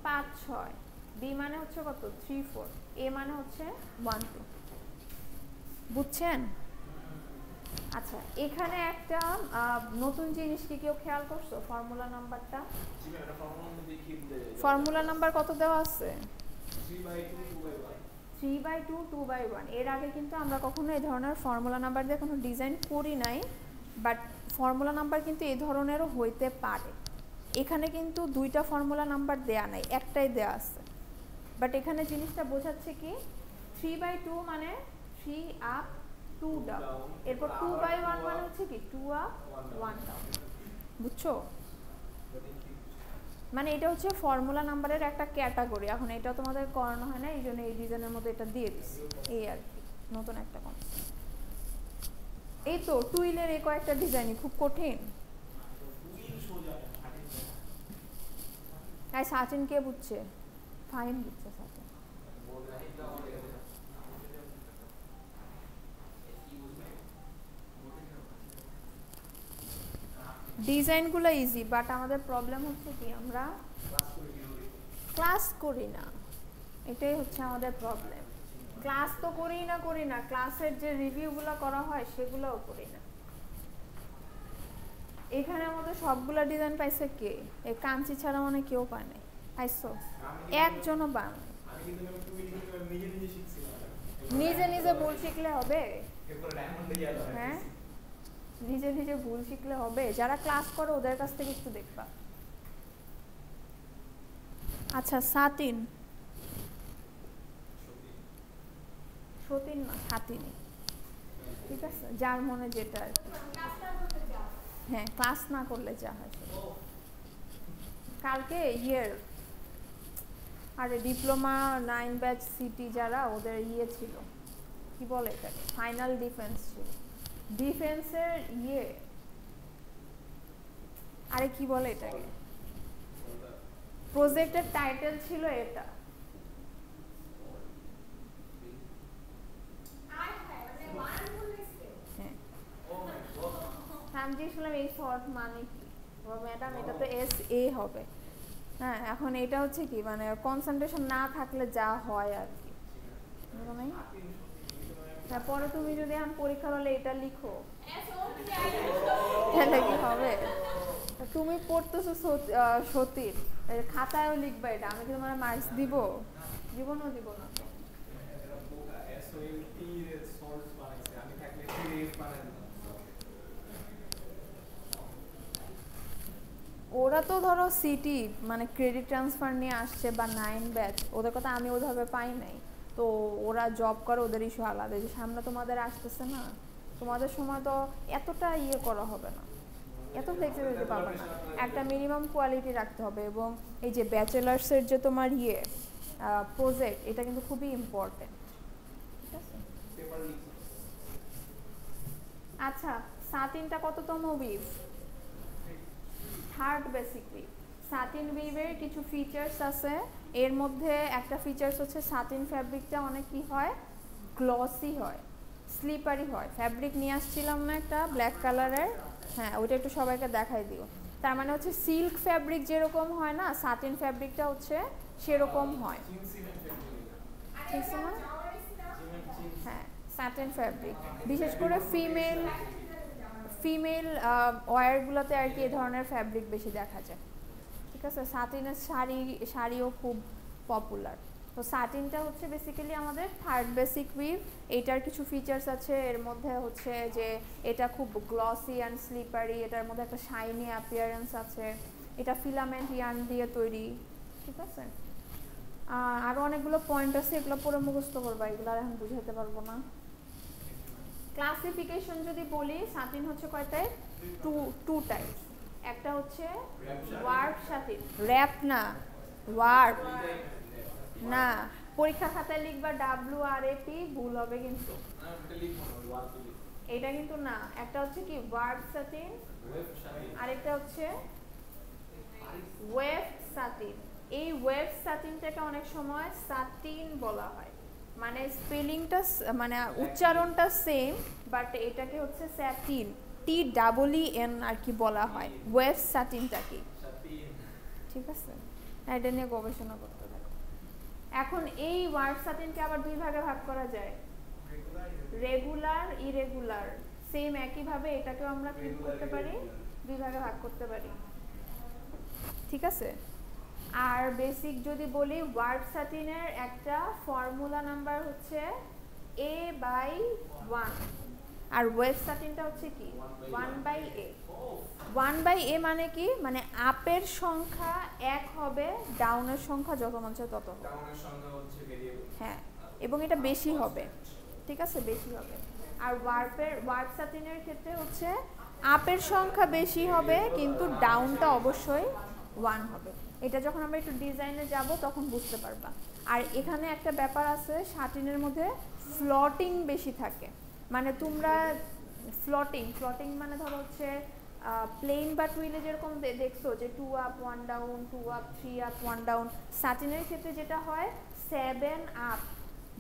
5 6, বি মানে হচ্ছে কত 3 4, এ মানে হচ্ছে 1 2। বুঝছেন? আচ্ছা, এখানে একটা নতুন জিনিস কি কেউ খেয়াল করছো? ফর্মুলা নাম্বারটা, ফর্মুলা নাম্বার কত দেওয়া আছে? 3/2 2/1। এর আগে কিন্তু আমরা কখনো এই ধরনের ফর্মুলা নাম্বার দিয়ে কোনো ডিজাইন করি নাই, বাট ফর্মুলা নাম্বার কিন্তু এই ধরনেরও হইতে পারে। এখানে কিন্তু দুইটা ফর্মুলা নাম্বার দেয়া নাই, একটাই দেয়া আছে। বাট এখানে জিনিসটা বোঝাচ্ছে কি 3/2 মানে 3 আপ 2 ডাউন, এরপর 2/1 মানে হচ্ছে কি 2 আপ 1 ডাউন। বুঝছো? মানে এটা হচ্ছে ফর্মুলা নাম্বারের একটা ক্যাটাগরি। এখন এটা তোমাদের করানো হয় না, এই জন্য এই ডিজাইনের মধ্যে এটা দিয়ে দিচ্ছি, এই আর কি নতুন একটা কনসেপ্ট। এই তো টুইলের এই কয়েকটা ডিজাইনই খুব কঠিন। হ্যাঁ, সাচিন কে বুঝছে? ফাইন বুঝছে সাচিন। ডিজাইনগুলো ইজি, বাট আমাদের প্রবলেম হচ্ছে কি আমরা ক্লাস করি না, এটাই হচ্ছে আমাদের প্রবলেম। ক্লাস তো করি না, ক্লাসের যে রিভিউগুলো করা হয় সেগুলোও করি না। এখানে আমাদের সবগুলা ডিজাইন পাইছে কে? এই কাঞ্চি ছাড়া মানে কেউ পায় নাই। পাইছো? একজনও পায় নাই। নিজে নিজে ভুল শিখলে হবে? হ্যাঁ, নিজে নিজে ভুল শিখলে হবে? যারা ক্লাস করে ওদের কাছ থেকে একটু দেখবা। আচ্ছা, সাতিন, সতীন না, সাতিনি, ঠিক আছে, যার মনে যেটা আর কি। হ্যাঁ, ক্লাস না করলে যা হয়। কালকে আরে ডিপ্লোমা 9 ব্যাচ সিটি যারা, ওদের ছিল, কি বলে এটাকে, ফাইনাল ডিফেন্স ছিল। ডিফেন্সের আরে কি বলে এটাকে, প্রজেক্টের টাইটেল ছিল এটা। হ্যাঁ, আমি জিজ্ঞেসলাম এই শর্ট মানে কি, ম্যাডাম এটা তো SA হবে। হ্যাঁ, এখন এটা হচ্ছে কি মানে কনসেন্ট্রেশন না থাকলে যা হয় আর কি। তারপরে তুমি যদি এখন পরীক্ষার হলে এটা লিখো তাহলে কি হবে? তুমি পড়তেছো সতীর, খাতায়ও লিখবা এটা, আমি কি তোমার মার্কস দিব? দিব না। ওরা তো ধরো সিটি মানে ক্রেডিট ট্রান্সফার নিয়ে আসছে বা 9 ব্যাচ, ওদের কথা আমি ওইভাবে পাই নাই। তো ওরা জব করে, ওদের ইস্যু আলাদা। যে সামনে তোমাদের আসতেছে না, তোমাদের সময় তো এতটা করা হবে না, এত ফ্লেক্সিবিলিটি পাবে না। একটা মিনিমাম কোয়ালিটি রাখতে হবে। এবং এই যে ব্যাচেলার্সের যে তোমার প্রজেক্ট, এটা কিন্তু খুবই ইম্পর্টেন্ট, ঠিক আছে? আচ্ছা, সাতিনটা কততম weave? 3rd basic weave. Satin উইভের কিছু ফিচার্স আছে, এর মধ্যে একটা ফিচার্স হচ্ছে সাতিন ফ্যাব্রিকটা অনেক কি হয়, গ্লসি হয়, স্লিপারি হয়। ফ্যাব্রিক নিয়ে আসছিলাম না একটা ব্ল্যাক কালারের, হ্যাঁ ওইটা একটু সবাইকে দেখাই দিও। তার মানে হচ্ছে সিল্ক ফ্যাব্রিক যেরকম হয় না, সাতিন ফ্যাব্রিকটা হচ্ছে সেরকম হয়, ঠিক আছে না? হ্যাঁ, সাতিন ফ্যাব্রিক বিশেষ করে ফিমেল ওয়্যারগুলোতে আর কি এই ধরনের ফ্যাব্রিক বেশি দেখা যায়, ঠিক আছে? সাতিনের শাড়িও খুব পপুলার। তো সাটিনটা হচ্ছে বেসিক্যালি আমাদের 3rd বেসিক উইভ। এটার কিছু ফিচার্স আছে, এর মধ্যে হচ্ছে যে এটা খুব গ্লসি অ্যান্ড স্লিপারি, এটার মধ্যে একটা শাইনি অ্যাপিয়ারেন্স আছে, এটা ফিলামেন্ট ইয়ার্ন দিয়ে তৈরি, ঠিক আছে? আরও অনেকগুলো পয়েন্ট আছে, এগুলো পরে মুখস্থ করবা, এগুলো আর এখন বুঝাতে পারবো না। ক্লাসিফিকেশন যদি বলি, সাতিন হচ্ছে কয়টায়, টু টাইপ। একটা হচ্ছে ওয়ার্প সাতিন, র্যাপ না, ওয়ার্প না, পরীক্ষা খাতায় লিখবা WRAP, ভুল হবে কিন্তু। এটা কিন্তু না, একটা হচ্ছে কি ওয়ার্ব সাটিন, আরেকটা হচ্ছে ওয়েভ সাটিন। এই ওয়েভ সাটিনটাকে অনেক সময় সাটিন বলা হয়, মানে স্পেলিংটা মানে উচ্চারণটা সেম, বাট এটাকে হচ্ছে স্যাটিন, TEEN আর কি বলা হয় ওয়েভ সাটিনটাকে, ঠিক আছে? এটা নিয়ে গবেষণা করতে হবে। এখন এই ওয়ার্ড সাটিনকে আবার দুই ভাগে ভাগ করা যায়, রেগুলার, ইরেগুলার। সেম একই ভাবে এটাকেও আমরা কি করতে পারি, দুই ভাগে ভাগ করতে পারি, ঠিক আছে? আর বেসিক যদি বলি, ওয়ার্ড সাটিনের একটা ফর্মুলা নাম্বার হচ্ছে A/1, আর ওয়েভ সাটিনটা হচ্ছে কি 1/A। 1/A মানে কি, মানে আপের সংখ্যা 1 হবে, ডাউনের সংখ্যা যত মন চায় তত, ডাউনের সংখ্যা হচ্ছে ভেরিয়েবল, হ্যাঁ, এবং এটা বেশি হবে, ঠিক আছে, বেশি হবে। আর ওয়ার্ড সাটিনের ক্ষেত্রে হচ্ছে আপের সংখ্যা বেশি হবে কিন্তু ডাউনটা অবশ্যই 1 হবে। এটা যখন আমরা একটু ডিজাইনে যাব তখন বুঝতে পারবা। আর এখানে একটা ব্যাপার আছে, সাটিনের মধ্যে ফ্লটিং বেশি থাকে, মানে তোমরা ফ্লটিং মানে ধরো হচ্ছে প্লেন বা টুইলে যেরকম দেখছো যে 2 up 1 down, 2 up 3 up 1 down, সাটিনের ক্ষেত্রে যেটা হয় 7 আপ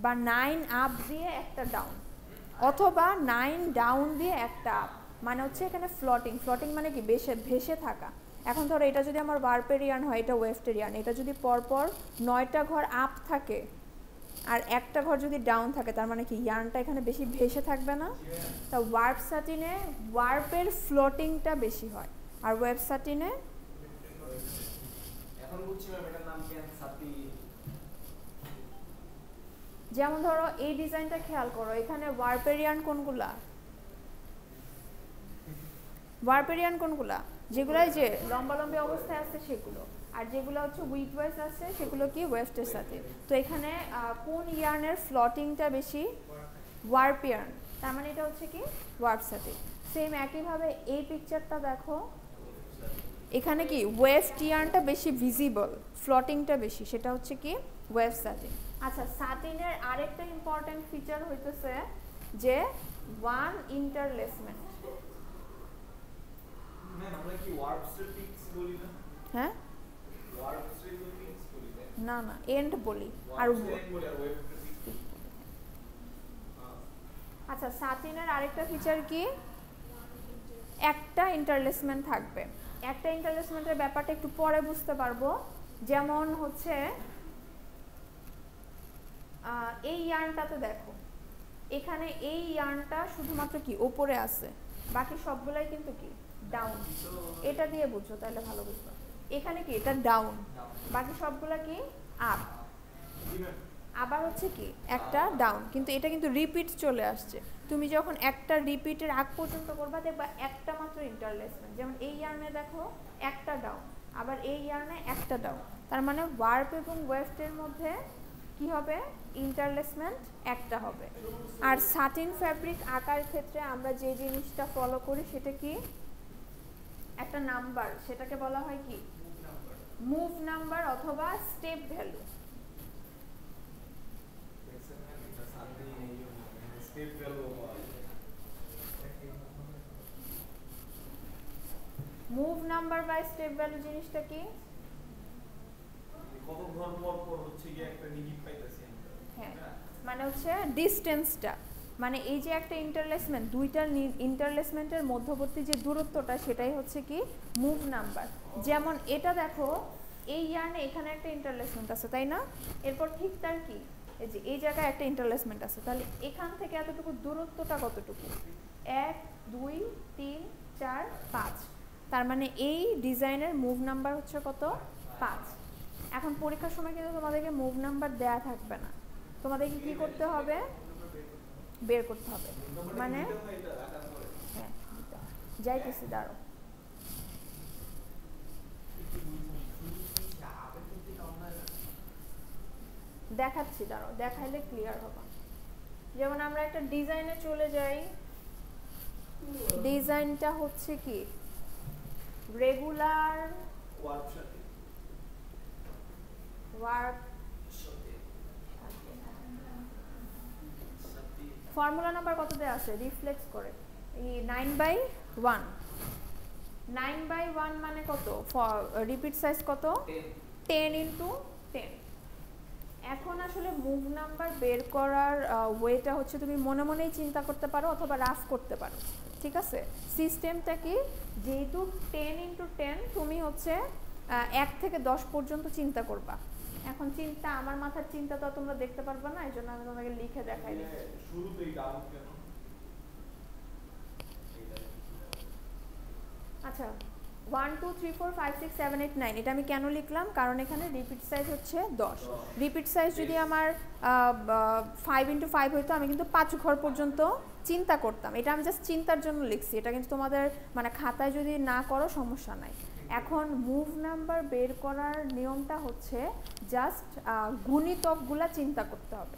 বা 9 আপ দিয়ে একটা ডাউন, অথবা 9 ডাউন দিয়ে একটা আপ, মানে হচ্ছে এখানে ফ্লটিং মানে কি ভেসে থাকা। এখন ধরো এটা যদি আমার বারপেরিয়ান হয়, এটা ওয়েস্টেরিয়ান, এটা যদি পরপর 9টা ঘর আপ থাকে আর একটা ঘর যদি ডাউন থাকে, তার মানে কি ইয়ার্নটা এখানে বেশি ভেসে থাকবে না? তা ওয়ার্ব সাটিনে ওয়ার্বের ফ্লোটিংটা বেশি হয়, আর ওয়েব সাটিনে এখন বুঝছি ম্যাম এটার নাম কি সাটি। যেমন ধরো এই ডিজাইনটা খেয়াল করো, এখানে ওয়ার্বেরিয়ান কোনগুলা, যেগুলো যে লম্বালম্বি অবস্থায় আছে সেগুলো, আর যেগুলো হচ্ছে উইড ওয়াইজ আছে সেগুলো কি ওয়েস্টের সাথে। তো এখানে কোন ইয়ার্নের ফ্লটিংটা বেশি? ওয়ার্প ইয়ার্ন, তার মানে এটা হচ্ছে কি ওয়ার্প সাথে। সেম একইভাবে এই পিকচারটা দেখো, এখানে কি ওয়েস্ট ইয়ার্নটা বেশি ভিজিবল, ফ্লটিংটা বেশি, সেটা হচ্ছে কি ওয়েভ সাটিন। আচ্ছা, সাটিনের আরেকটা ইম্পর্টেন্ট ফিচার হইতেছে যে ওয়ান ইন্টারলেসমেন্ট। ম্যাম আমরা কি ওয়ার্ব স্ট্যাটিক্স বলি না? হ্যাঁ, ওয়ার্ব স্ট্যাটিক্স বলি না না, এন্ড বলি। আর আচ্ছা, সাটিনের আরেকটা ফিচার কি, একটা ইন্টারলেসমেন্ট থাকবে। একটা ইন্টারলেসমেন্টের ব্যাপারটা একটু পরে বুঝতে পারবো। যেমন হচ্ছে এই ইয়ার্নটাতে দেখো, এখানে এই ইয়ার্নটা শুধুমাত্র কি উপরে আছে, বাকি সবগুলাই কিন্তু কি ডাউন। এটা দিয়ে বুঝছো তাহলে ভালো বুঝবো। এখানে কি এটা ডাউন, বাকি সবগুলা কি আপ। আবার হচ্ছে কি একটা ডাউন, কিন্তু এটা কিন্তু রিপিট চলে আসছে। তুমি যখন একটা রিপিটের আগ পর্যন্ত করবা দেখবা একটা মাত্র ইন্টারলেসমেন্ট, যেমন এই ইয়ার্নে দেখো একটা ডাউন, আবার এই ইয়ার্নে একটা ডাউন, তার মানে ওয়ার্প এবং ওয়েস্টের মধ্যে কি হবে, ইন্টারলেসমেন্ট একটা হবে। আর সাটিন ফ্যাব্রিক আঁকার ক্ষেত্রে আমরা যে জিনিসটা ফলো করি সেটা কি একটা নাম্বার, সেটাকে বলা হয় কি মুভ নাম্বার অথবা step value. Move number by step value জিনিসটা কি, কত ঘর পর হচ্ছে কি একটা ডিজিট পাইতেছি। হ্যাঁ, মানে হচ্ছে ডিসটেন্সটা, মানে এই যে একটা ইন্টারলেসমেন্ট, দুইটার ইন্টারলেসমেন্টের মধ্যবর্তী যে দূরত্বটা, সেটাই হচ্ছে কি মুভ নাম্বার। যেমন এটা দেখো, এই ইয়ার্নে এখানে একটা ইন্টারলেসমেন্ট আছে, তাই না? এরপর ঠিক তার কি এই যে এই জায়গায় একটা ইন্টারলেসমেন্ট আছে, তাহলে এখান থেকে এতটুকু দূরত্বটা কতটুকু, 1 2 3 4 5, তার মানে এই ডিজাইনের মুভ নাম্বার হচ্ছে কত, 5। এখন পরীক্ষার সময় কিন্তু তোমাদেরকে মুভ নাম্বার দেয়া থাকবে না, তোমাদেরকে কি করতে হবে, বের করতে হবে। মানে হ্যাঁ, যাইতেছি, দাঁড়ো দেখাচ্ছি, দাঁড়ো দেখাইলে ক্লিয়ার হবে। যেমন আমরা একটা ডিজাইনে চলে যাই, ডিজাইনটা হচ্ছে কি রেগুলার ওয়ার্ক ফর্মুলা নাম্বার কত দেয়া আছে রিফ্লেক্স করে এই 9/1 9/1 মানে কত রিপিট সাইজ কত 10 × 10 এখন আসলে মুভ নাম্বার বের করার ওয়েটা হচ্ছে তুমি মনে মনেই চিন্তা করতে পারো অথবা রাফ করতে পারো ঠিক আছে সিস্টেমটা কি যেহেতু 10 × 10 তুমি হচ্ছে 1 থেকে 10 পর্যন্ত চিন্তা করবা এখন চিন্তা আমার মাথার চিন্তা তো তোমরা দেখতে পারবে না এজন্য আমি তোমাকে লিখে দেখাই দিই শুরুতেই ডাউট কেন আচ্ছা 1 2 3 4 5 6 7 8 9 এটা আমি কেন লিখলাম কারণ এখানে রিপিট সাইজ হচ্ছে 10 রিপিট সাইজ যদি আমার 5 × 5 হইতো আমি কিন্তু 5 ঘর পর্যন্ত চিন্তা করতাম এটা আমি জাস্ট চিন্তার জন্য লিখছি এটা কিন্তু তোমাদের মানে খাতায় যদি না করো সমস্যা নাই এখন মুভ নাম্বার বের করার নিয়মটা হচ্ছে জাস্ট গুণিতকগুলা চিন্তা করতে হবে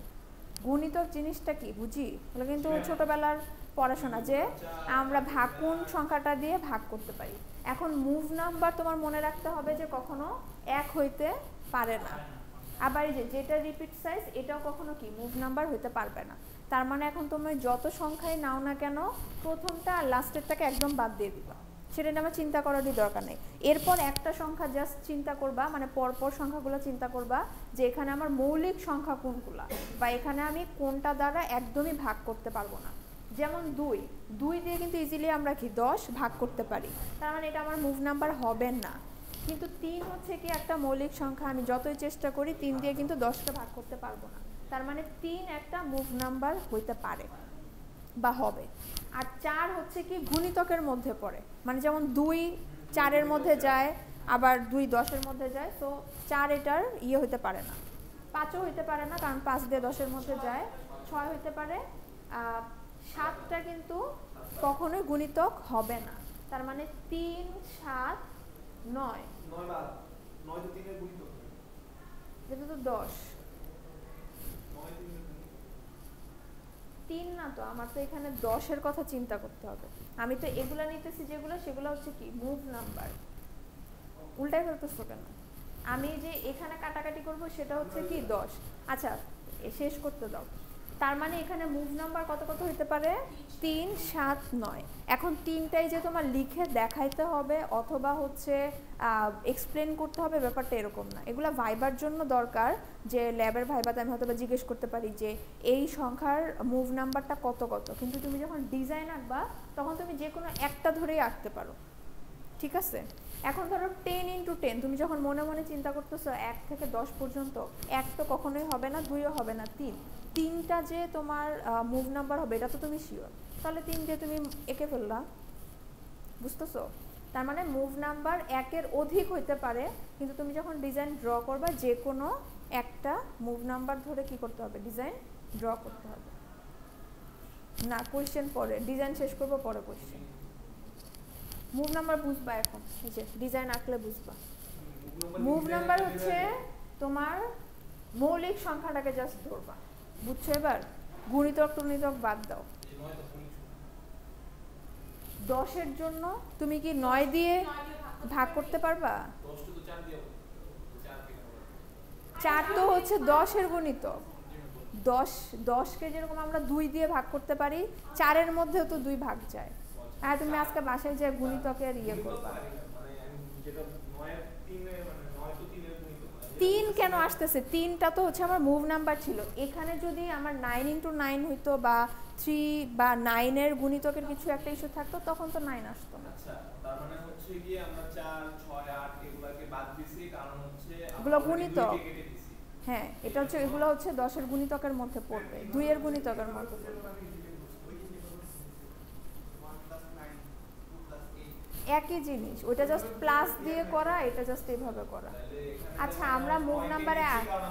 গুণিতক জিনিসটা কি বুঝি এগুলো কিন্তু ছোটবেলার পড়াশোনা যে আমরা ভাগুন সংখ্যাটা দিয়ে ভাগ করতে পারি এখন মুভ নাম্বার তোমার মনে রাখতে হবে যে কখনো 1 হইতে পারে না আবার এই যেটা রিপিট সাইজ এটাও কখনো কি মুভ নাম্বার হইতে পারবে না তার মানে এখন তুমি যত সংখ্যাই নাও না কেন প্রথমটা আর লাস্টেরটাকে একদম বাদ দিয়ে দিবা সেটা নিয়ে আমার চিন্তা করারই দরকার নেই এরপর একটা সংখ্যা জাস্ট চিন্তা করবা মানে পরপর সংখ্যাগুলো চিন্তা করবা যে এখানে আমার মৌলিক সংখ্যা কোনগুলা বা এখানে আমি কোনটা দ্বারা একদমই ভাগ করতে পারবো না যেমন 2 দিয়ে কিন্তু ইজিলি আমরা কি 10 ভাগ করতে পারি তার মানে এটা আমার মুভ নাম্বার হবে না কিন্তু 3 হচ্ছে কি একটা মৌলিক সংখ্যা আমি যতই চেষ্টা করি 3 দিয়ে কিন্তু 10টা ভাগ করতে পারবো না তার মানে 3 একটা মুভ নাম্বার হইতে পারে বা হবে আর 4 হচ্ছে কি গুণিতকের মধ্যে পড়ে মানে যেমন 2 4 এর মধ্যে যায় আবার 2 10 এর মধ্যে যায় তো 4 এটার হইতে পারে না 5ও হইতে পারে না কারণ 5 দিয়ে 10 এর মধ্যে যায় 6 হইতে পারে 7টা কিন্তু কখনোই গুণিতক হবে না তার মানে 3 7 9 9 তো 3 এর গুণিতক এটা তো 10 3 না তো আমার তো এখানে 10 এর কথা চিন্তা করতে হবে আমি তো এগুলা নিতেছি যেগুলো সেগুলো হচ্ছে কি মুভ নাম্বার উল্টাই ফেলতেছো কেন আমি যে এখানে কাটাকাটি করব সেটা হচ্ছে কি 10 আচ্ছা শেষ করতে দাও তার মানে এখানে মুভ নাম্বার কত কত হতে পারে 3 7 9 এখন তিনটাই যে তোমার লিখে দেখাইতে হবে অথবা হচ্ছে এক্সপ্লেন করতে হবে ব্যাপারটা এরকম না এগুলা ভাইবার জন্য দরকার যে ল্যাবের ভাইবাতে আমি হয়তো জিজ্ঞেস করতে পারি যে এই সংখ্যার মুভ নাম্বারটা কত কত কিন্তু তুমি যখন ডিজাইন আঁকবা তখন তুমি যে কোনো একটা ধরেই আঁকতে পারো ঠিক আছে এখন ধরো 10 × 10 তুমি যখন মনে মনে চিন্তা করতেছো 1 থেকে 10 পর্যন্ত 1 তো কখনোই হবে না 2ও হবে না 3টা যে তোমার মুভ নাম্বার হবে এটা তো তুমি শিওর তাহলে 3 দিয়ে তুমি এঁকে ফেললা বুঝতেছো তার মানে মুভ নাম্বার 1 এর অধিক হইতে পারে কিন্তু তুমি যখন ডিজাইন ড্র করবা যে কোনো একটা মুভ নাম্বার ধরে কি করতে হবে ডিজাইন ড্র করতে হবে না কোশ্চেন পরে ডিজাইন শেষ করবো পরে কোশ্চেন মুভ নাম্বার বুঝবা এখন এই যে ডিজাইন আঁকলে বুঝবা মুভ নাম্বার হচ্ছে তোমার মৌলিক সংখ্যাটাকে জাস্ট ধরবা বুঝছো এবার গুণিতক টুণিতক বাদ দাও 10 এর জন্য তুমি কি 9 দিয়ে ভাগ করতে পারবা 4 তো হচ্ছে 10 এর গুণিতক 10 কে যেরকম আমরা 2 দিয়ে ভাগ করতে পারি 4 এর মধ্যেও তো 2 ভাগ যায় হ্যাঁ তুমি আজকে বাসায় যে গুণিতকের করবা 3 কেন আসতেছে 3টা তো হচ্ছে আমার মুভ নাম্বার ছিল এখানে যদি আমার 9 × 9 হইতো বা 3 বা 9 এর গুণিতকের কিছু একটা ইস্যু থাকতো তখন তো 9 আসতো না আচ্ছা তার মানে হচ্ছে কি আমরা 4 6 8 এগুলোকে বাদ দিছি কারণ হচ্ছে এগুলো গুণিতক হ্যাঁ এটা হচ্ছে এগুলো হচ্ছে 10 এর গুণিতকের মধ্যে পড়বে 2 এর গুণিতকের মধ্যে পড়বে একই জিনিস ওটা জাস্ট প্লাস দিয়ে করা এটা জাস্ট এইভাবে করা আচ্ছা আমরা মুভ নাম্বারে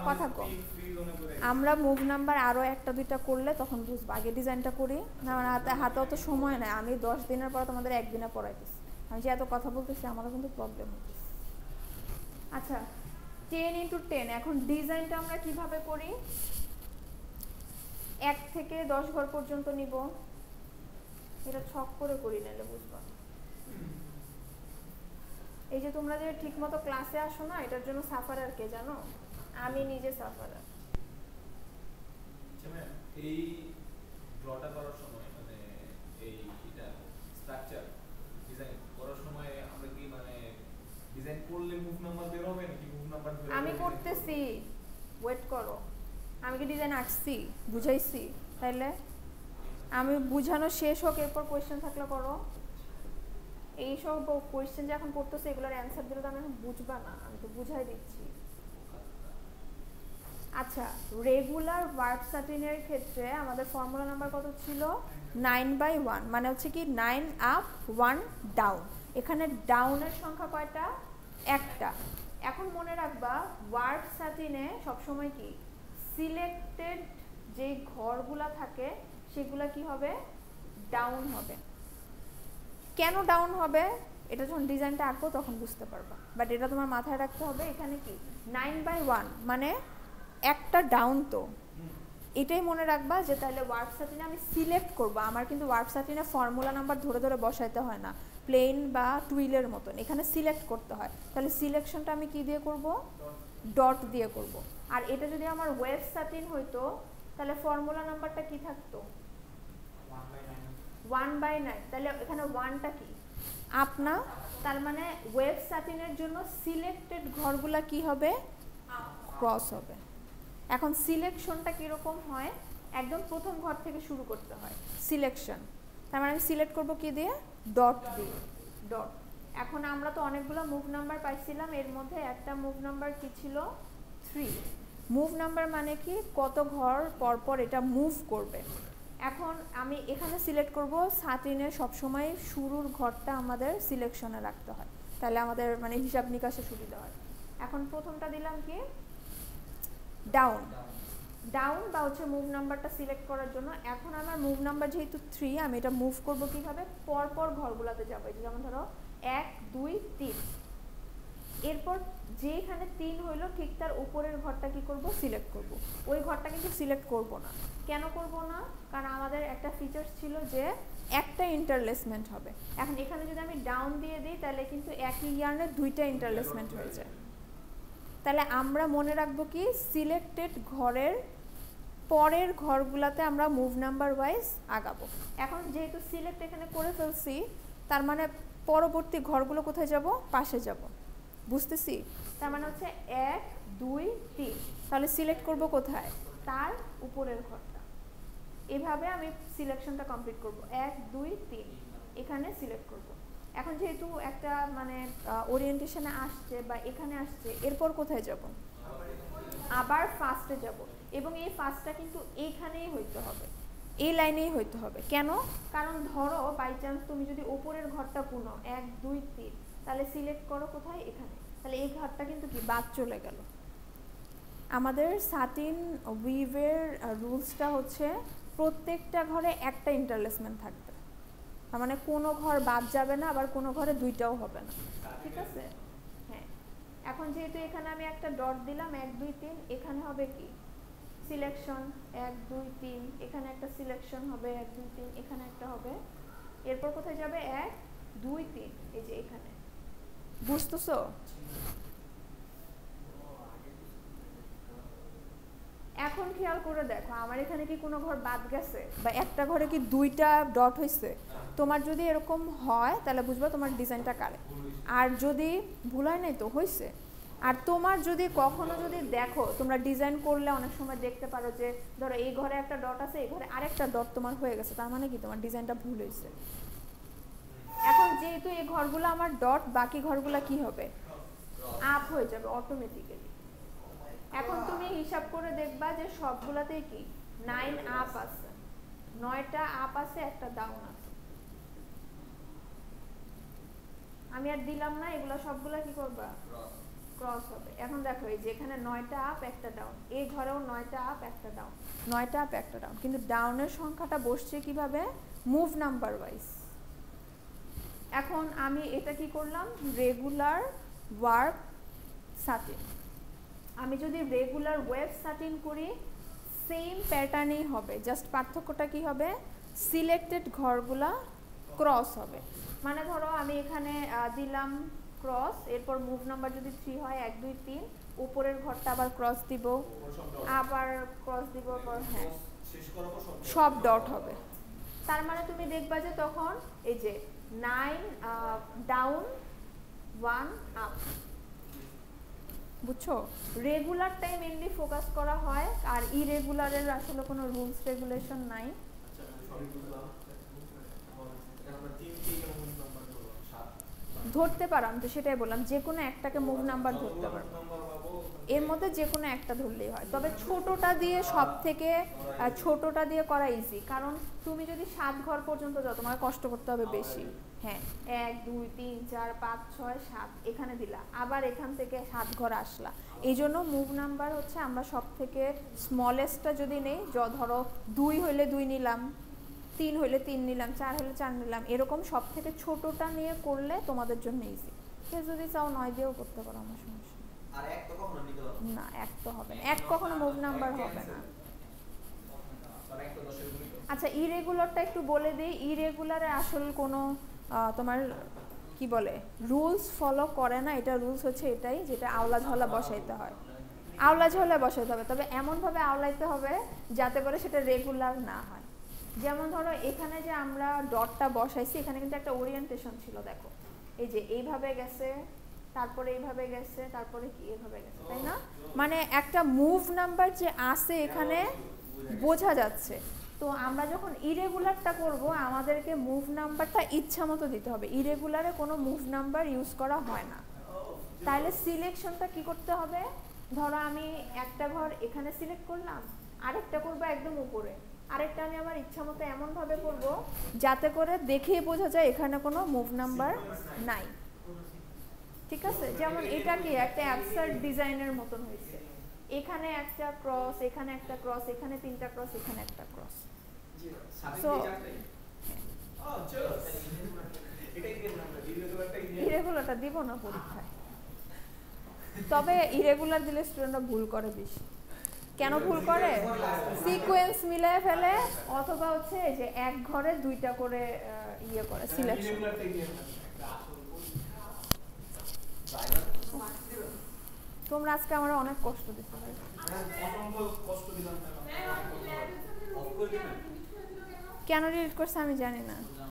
কথা কম আমরা মুভ নাম্বার আরো একটা দুইটা করলে তখন বুঝবো আগে ডিজাইনটা করি না হাতে অত সময় নাই আমি 10 দিনের পর তোমাদের একদিনে পড়াইতেছি আমি যে এত কথা বলতেছি আমারও কিন্তু প্রবলেম হচ্ছে আচ্ছা 10 × 10 এখন ডিজাইনটা আমরা কিভাবে করি 1 থেকে 10 ঘর পর্যন্ত নিব এটা ছক করে করি নালে বুঝবা এই যে তোমরা যে ঠিকমতো ক্লাসে আসো না এটার জন্য সাফারার কে জানো আমি নিজে সাফারার এই ড্রটা করার সময় মানে এই এটা স্ট্রাকচার ডিজাইন করার সময় আমরা কি মানে ডিজাইন করলে মুভ নাম্বার বের হবে নাকি মুভ নাম্বার ধরে আমি করতেছি, ওয়েট করো। আমি কি ডিজাইন আঁকছি, বুঝাইছি? তাইলে আমি বুঝানো শেষ হোক, এরপর কোয়েশ্চেন থাকলে করো। এইসব কোয়েশ্চেন যে এখন করতেছে এগুলোর অ্যান্সার দিলে তো আমি এখন বুঝবা না, আমি তো বুঝাই দিচ্ছি। আচ্ছা, রেগুলার ভার্ব সার্টিনের ক্ষেত্রে আমাদের ফর্মুলা নাম্বার কত ছিল? 9/1, মানে হচ্ছে কি 9 আপ 1 ডাউন। এখানে ডাউনের সংখ্যা কয়টা? একটা। এখন মনে রাখবা ভার্ব সার্টিনে সবসময় কি সিলেক্টেড যে ঘরগুলা থাকে সেগুলা কি হবে? ডাউন হবে। কেন ডাউন হবে এটা যখন ডিজাইনটা আঁকবো তখন বুঝতে পারবা, বাট এটা তোমার মাথায় রাখতে হবে। এখানে কি 9/1 মানে একটা ডাউন, তো এটাই মনে রাখবা যে তাহলে ভার্ব সার্টিনে আমি সিলেক্ট করব। আমার কিন্তু ভার্ব সার্টিনে ফর্মুলা নাম্বার ধরে ধরে বসাইতে হয় না, প্লেন বা টুইলের মতন, এখানে সিলেক্ট করতে হয়। তাহলে সিলেকশনটা আমি কি দিয়ে করব? ডট দিয়ে করব। আর এটা যদি আমার ওয়েব সার্টিন হইতো তাহলে ফর্মুলা নাম্বারটা কি থাকতো? 1/9। তাহলে এখানে 1টা কি আপ না, তার মানে ওয়েব সার্টিনের জন্য সিলেক্টেড ঘরগুলা কি হবে? ক্রস হবে। এখন সিলেকশনটা কিরকম হয়? একদম প্রথম ঘর থেকে শুরু করতে হয় সিলেকশন। তার মানে আমি সিলেক্ট করব কি দিয়ে? ডট দিয়ে, ডট। এখন আমরা তো অনেকগুলো মুভ নাম্বার পাইছিলাম, এর মধ্যে একটা মুভ নাম্বার কি ছিল? 3। মুভ নাম্বার মানে কি কত ঘর পর পর এটা মুভ করবে। এখন আমি এখানে সিলেক্ট করব সার্টিনে সবসময় শুরুর ঘরটা আমাদের সিলেকশনে রাখতে হয়, তাহলে আমাদের মানে হিসাব নিকাশে সুবিধা হয়। এখন প্রথমটা দিলাম কি? ডাউন। ডাউন বা হচ্ছে মুভ নাম্বারটা সিলেক্ট করার জন্য। এখন আমার মুভ নাম্বার যেহেতু 3, আমি এটা মুভ করব কিভাবে? পরপর ঘরগুলোতে যাবো। যেমন ধরো 1 2 3, এরপর যেখানে 3 হইলো ঠিক তার উপরের ঘরটা কি করব? সিলেক্ট করব। ওই ঘরটা কিন্তু সিলেক্ট করব না। কেন করব না? কারণ আমাদের একটা ফিচার্স ছিল যে একটা ইন্টারলেসমেন্ট হবে। এখন এখানে যদি আমি ডাউন দিয়ে দিই তাহলে কিন্তু একই ইয়ার্নে দুইটা ইন্টারলেসমেন্ট হয়ে যায়। তাহলে আমরা মনে রাখবো কি সিলেক্টেড ঘরের পরের ঘরগুলোতে আমরা মুভ নাম্বার ওয়াইজ আগাবো। এখন যেহেতু সিলেক্ট এখানে করে ফেলছি, তার মানে পরবর্তী ঘরগুলো কোথায় যাব? পাশে যাব। বুঝতেছি? তার মানে হচ্ছে 1 2 3, তাহলে সিলেক্ট করব কোথায়? তার উপরের ঘরটা। এভাবে আমি সিলেকশনটা কমপ্লিট করব। 1 2 3 এখানে সিলেক্ট করব। এখন যেহেতু একটা মানে ওরিয়েন্টেশনে আসছে বা এখানে আসছে, এরপর কোথায় যাব? আবার ফার্স্টে যাব। এবং এই ফার্স্টটা কিন্তু এইখানেই হইতে হবে, এই লাইনেই হইতে হবে। কেন? কারণ ধরো বাই চান্স তুমি যদি উপরের ঘরটা পূর্ণ 1 2 3, তাহলে সিলেক্ট করো কোথায়? এখানে। তাহলে এই ঘরটা কিন্তু কি বাদ চলে গেল। আমাদের সার্টিন উইভের রুলসটা হচ্ছে প্রত্যেকটা ঘরে একটা ইন্টারলেসমেন্ট থাকবে, তার মানে কোনো ঘর বাদ যাবে না, আবার কোনো ঘরে দুইটাও হবে না। ঠিক আছে? হ্যাঁ। এখন যেহেতু এখানে আমি একটা ডট দিলাম 1 2 3, এখানে হবে কি? সিলেকশন 1 2 3, এখানে একটা সিলেকশন হবে 1 2 3, এখানে একটা হবে। এরপর কোথায় যাবে? 1 2 3, এই যে এখানে। বুঝতেছো? এখন খেয়াল করে দেখো আমার এখানে কি কোনো ঘর বাদ গেছে, বা একটা ঘরে কি দুইটা ডট হয়েছে? তোমার যদি এরকম হয় তাহলে বুঝবা তোমার ডিজাইনটা কারেক্ট। আর যদি ভুল হয় নাই তো হয়েছে। আর তোমার যদি কখনো যদি দেখো, তোমরা ডিজাইন করলে অনেক সময় দেখতে পারো যে ধরো এই ঘরে একটা ডট আছে, এই ঘরে আরেকটা ডট তোমার হয়ে গেছে, তার মানে কি তোমার ডিজাইনটা ভুল হয়েছে। এখন যেহেতু এই ঘরগুলো আমার ডট, বাকি ঘরগুলো কি হবে? আপ হয়ে যাবে অটোমেটিক্যালি। এখন তুমি হিসাব করে দেখবা যে সবগুলাতেই কি 9 আপ আছে, 9টা আপ আছে, একটা ডাউন আছে। আমি আর দিলাম না, এগুলা সবগুলা কি করবা? ক্রস হবে। এখন দেখো এই যে এখানে 9টা আপ একটা ডাউন, এই ঘরেও 9টা আপ একটা ডাউন, 9টা আপ একটা ডাউন, কিন্তু ডাউনের সংখ্যাটা বসছে কিভাবে? Move number wise. এখন আমি এটা কি করলাম? Regular verb sardine. আমি যদি রেগুলার ওয়েব সার্টিন করি সেম প্যাটার্নই হবে, জাস্ট পার্থক্যটা কি হবে? সিলেক্টেড ঘরগুলা ক্রস হবে। মানে ধরো আমি এখানে দিলাম ক্রস, এরপর মুভ নাম্বার যদি 3 হয় 1 2 3, উপরের ঘরটা আবার ক্রস দিব, আবার ক্রস দিব, হ্যাঁ শেষ করার পর সব ডট হবে। তার মানে তুমি দেখবা যে তখন এই যে 9 ডাউন 1 আপ, বুঝছো? রেগুলারটাই মেইনলি ফোকাস করা হয়, আর ইরেগুলারের আসলে কোনো রুলস রেগুলেশন নাই। ধরতে পারো, আমি তো সেটাই বললাম, যে কোনো একটাকে মুভ নাম্বার ধরতে পারো, এর মধ্যে যে কোনো একটা ধরলেই হয়। তবে ছোটটা দিয়ে সব থেকে ছোটটা দিয়ে করা ইজি, কারণ তুমি যদি 7 ঘর পর্যন্ত যাও তোমার কষ্ট করতে হবে বেশি। হ্যাঁ, 1 2 3 4 5 6 7 এখানে দিলা, আবার এখান থেকে 7 ঘর আসলা। এই জন্য মুভ নাম্বার হচ্ছে আমরা সব থেকে স্মলেস্টটা যদি নেই, ধরো 2 হইলে 2 নিলাম, 3 হইলে 3 নিলাম, 4 হইলে 4 নিলাম, এরকম সব থেকে ছোটটা নিয়ে করলে তোমাদের জন্য ইজি। কেউ যদি চাও 9 দিয়েও করতে পারো, আমার সমস্যা আর এক তো কখনো নিতে পারবো না। এক তো হবে না, এক কখনো মুভ নাম্বার হবে না। আচ্ছা, ইরেগুলারটা একটু বলে দিই। ইরেগুলারে আসলে কোনো তোমার কি বলে রুলস ফলো করে না। এটা রুলস হচ্ছে এটাই, যেটা আওলা ঝলা বসাইতে হয়, আওলা ঝলা বসাইতে হবে। তবে এমনভাবে আওলাইতে হবে যাতে করে সেটা রেগুলার না হয়। যেমন ধরো এখানে যে আমরা ডটটা বসাইছি, এখানে কিন্তু একটা ওরিয়েন্টেশন ছিল, দেখো এই যে এইভাবে গেছে, তারপরে এইভাবে গেছে, তারপরে কি এইভাবে গেছে, তাই না? মানে একটা মুভ নাম্বার যে আছে এখানে বোঝা যাচ্ছে। তো আমরা যখন ইরেগুলারটা করব আমাদেরকে মুভ নাম্বারটা ইচ্ছা মতো দিতে হবে। ইরেগুলারে কোনো মুভ নাম্বার ইউজ করা হয় না। তাহলে সিলেকশনটা কি করতে হবে? ধরো আমি একটা ঘর এখানে সিলেক্ট করলাম, আরেকটা করবো একদম উপরে, আরেকটা আমি আমার ইচ্ছা মতো এমনভাবে করব যাতে করে দেখেই বোঝা যায় এখানে কোনো মুভ নাম্বার নাই। ঠিক আছে? যেমন এটা কি একটা অ্যাবসার্ড ডিজাইনের মতন হয়েছে, এখানে একটা ক্রস, এখানে একটা ক্রস, এখানে 3টা ক্রস, এখানে একটা ক্রস। সো ইরেগুলারটা দিব না পরীক্ষায়, তবে ইরেগুলার দিলে স্টুডেন্টরা ভুল করে বেশি। কেন ভুল করে? সিকোয়েন্স মিলায় ফেলে, অথবা হচ্ছে যে এক ঘরে 2টা করে ইয়ে করে সিলেকশন। তোমরা আজকে আমার অনেক কষ্ট দিতে হবে। কেন ডিলিট করছে আমি জানি না।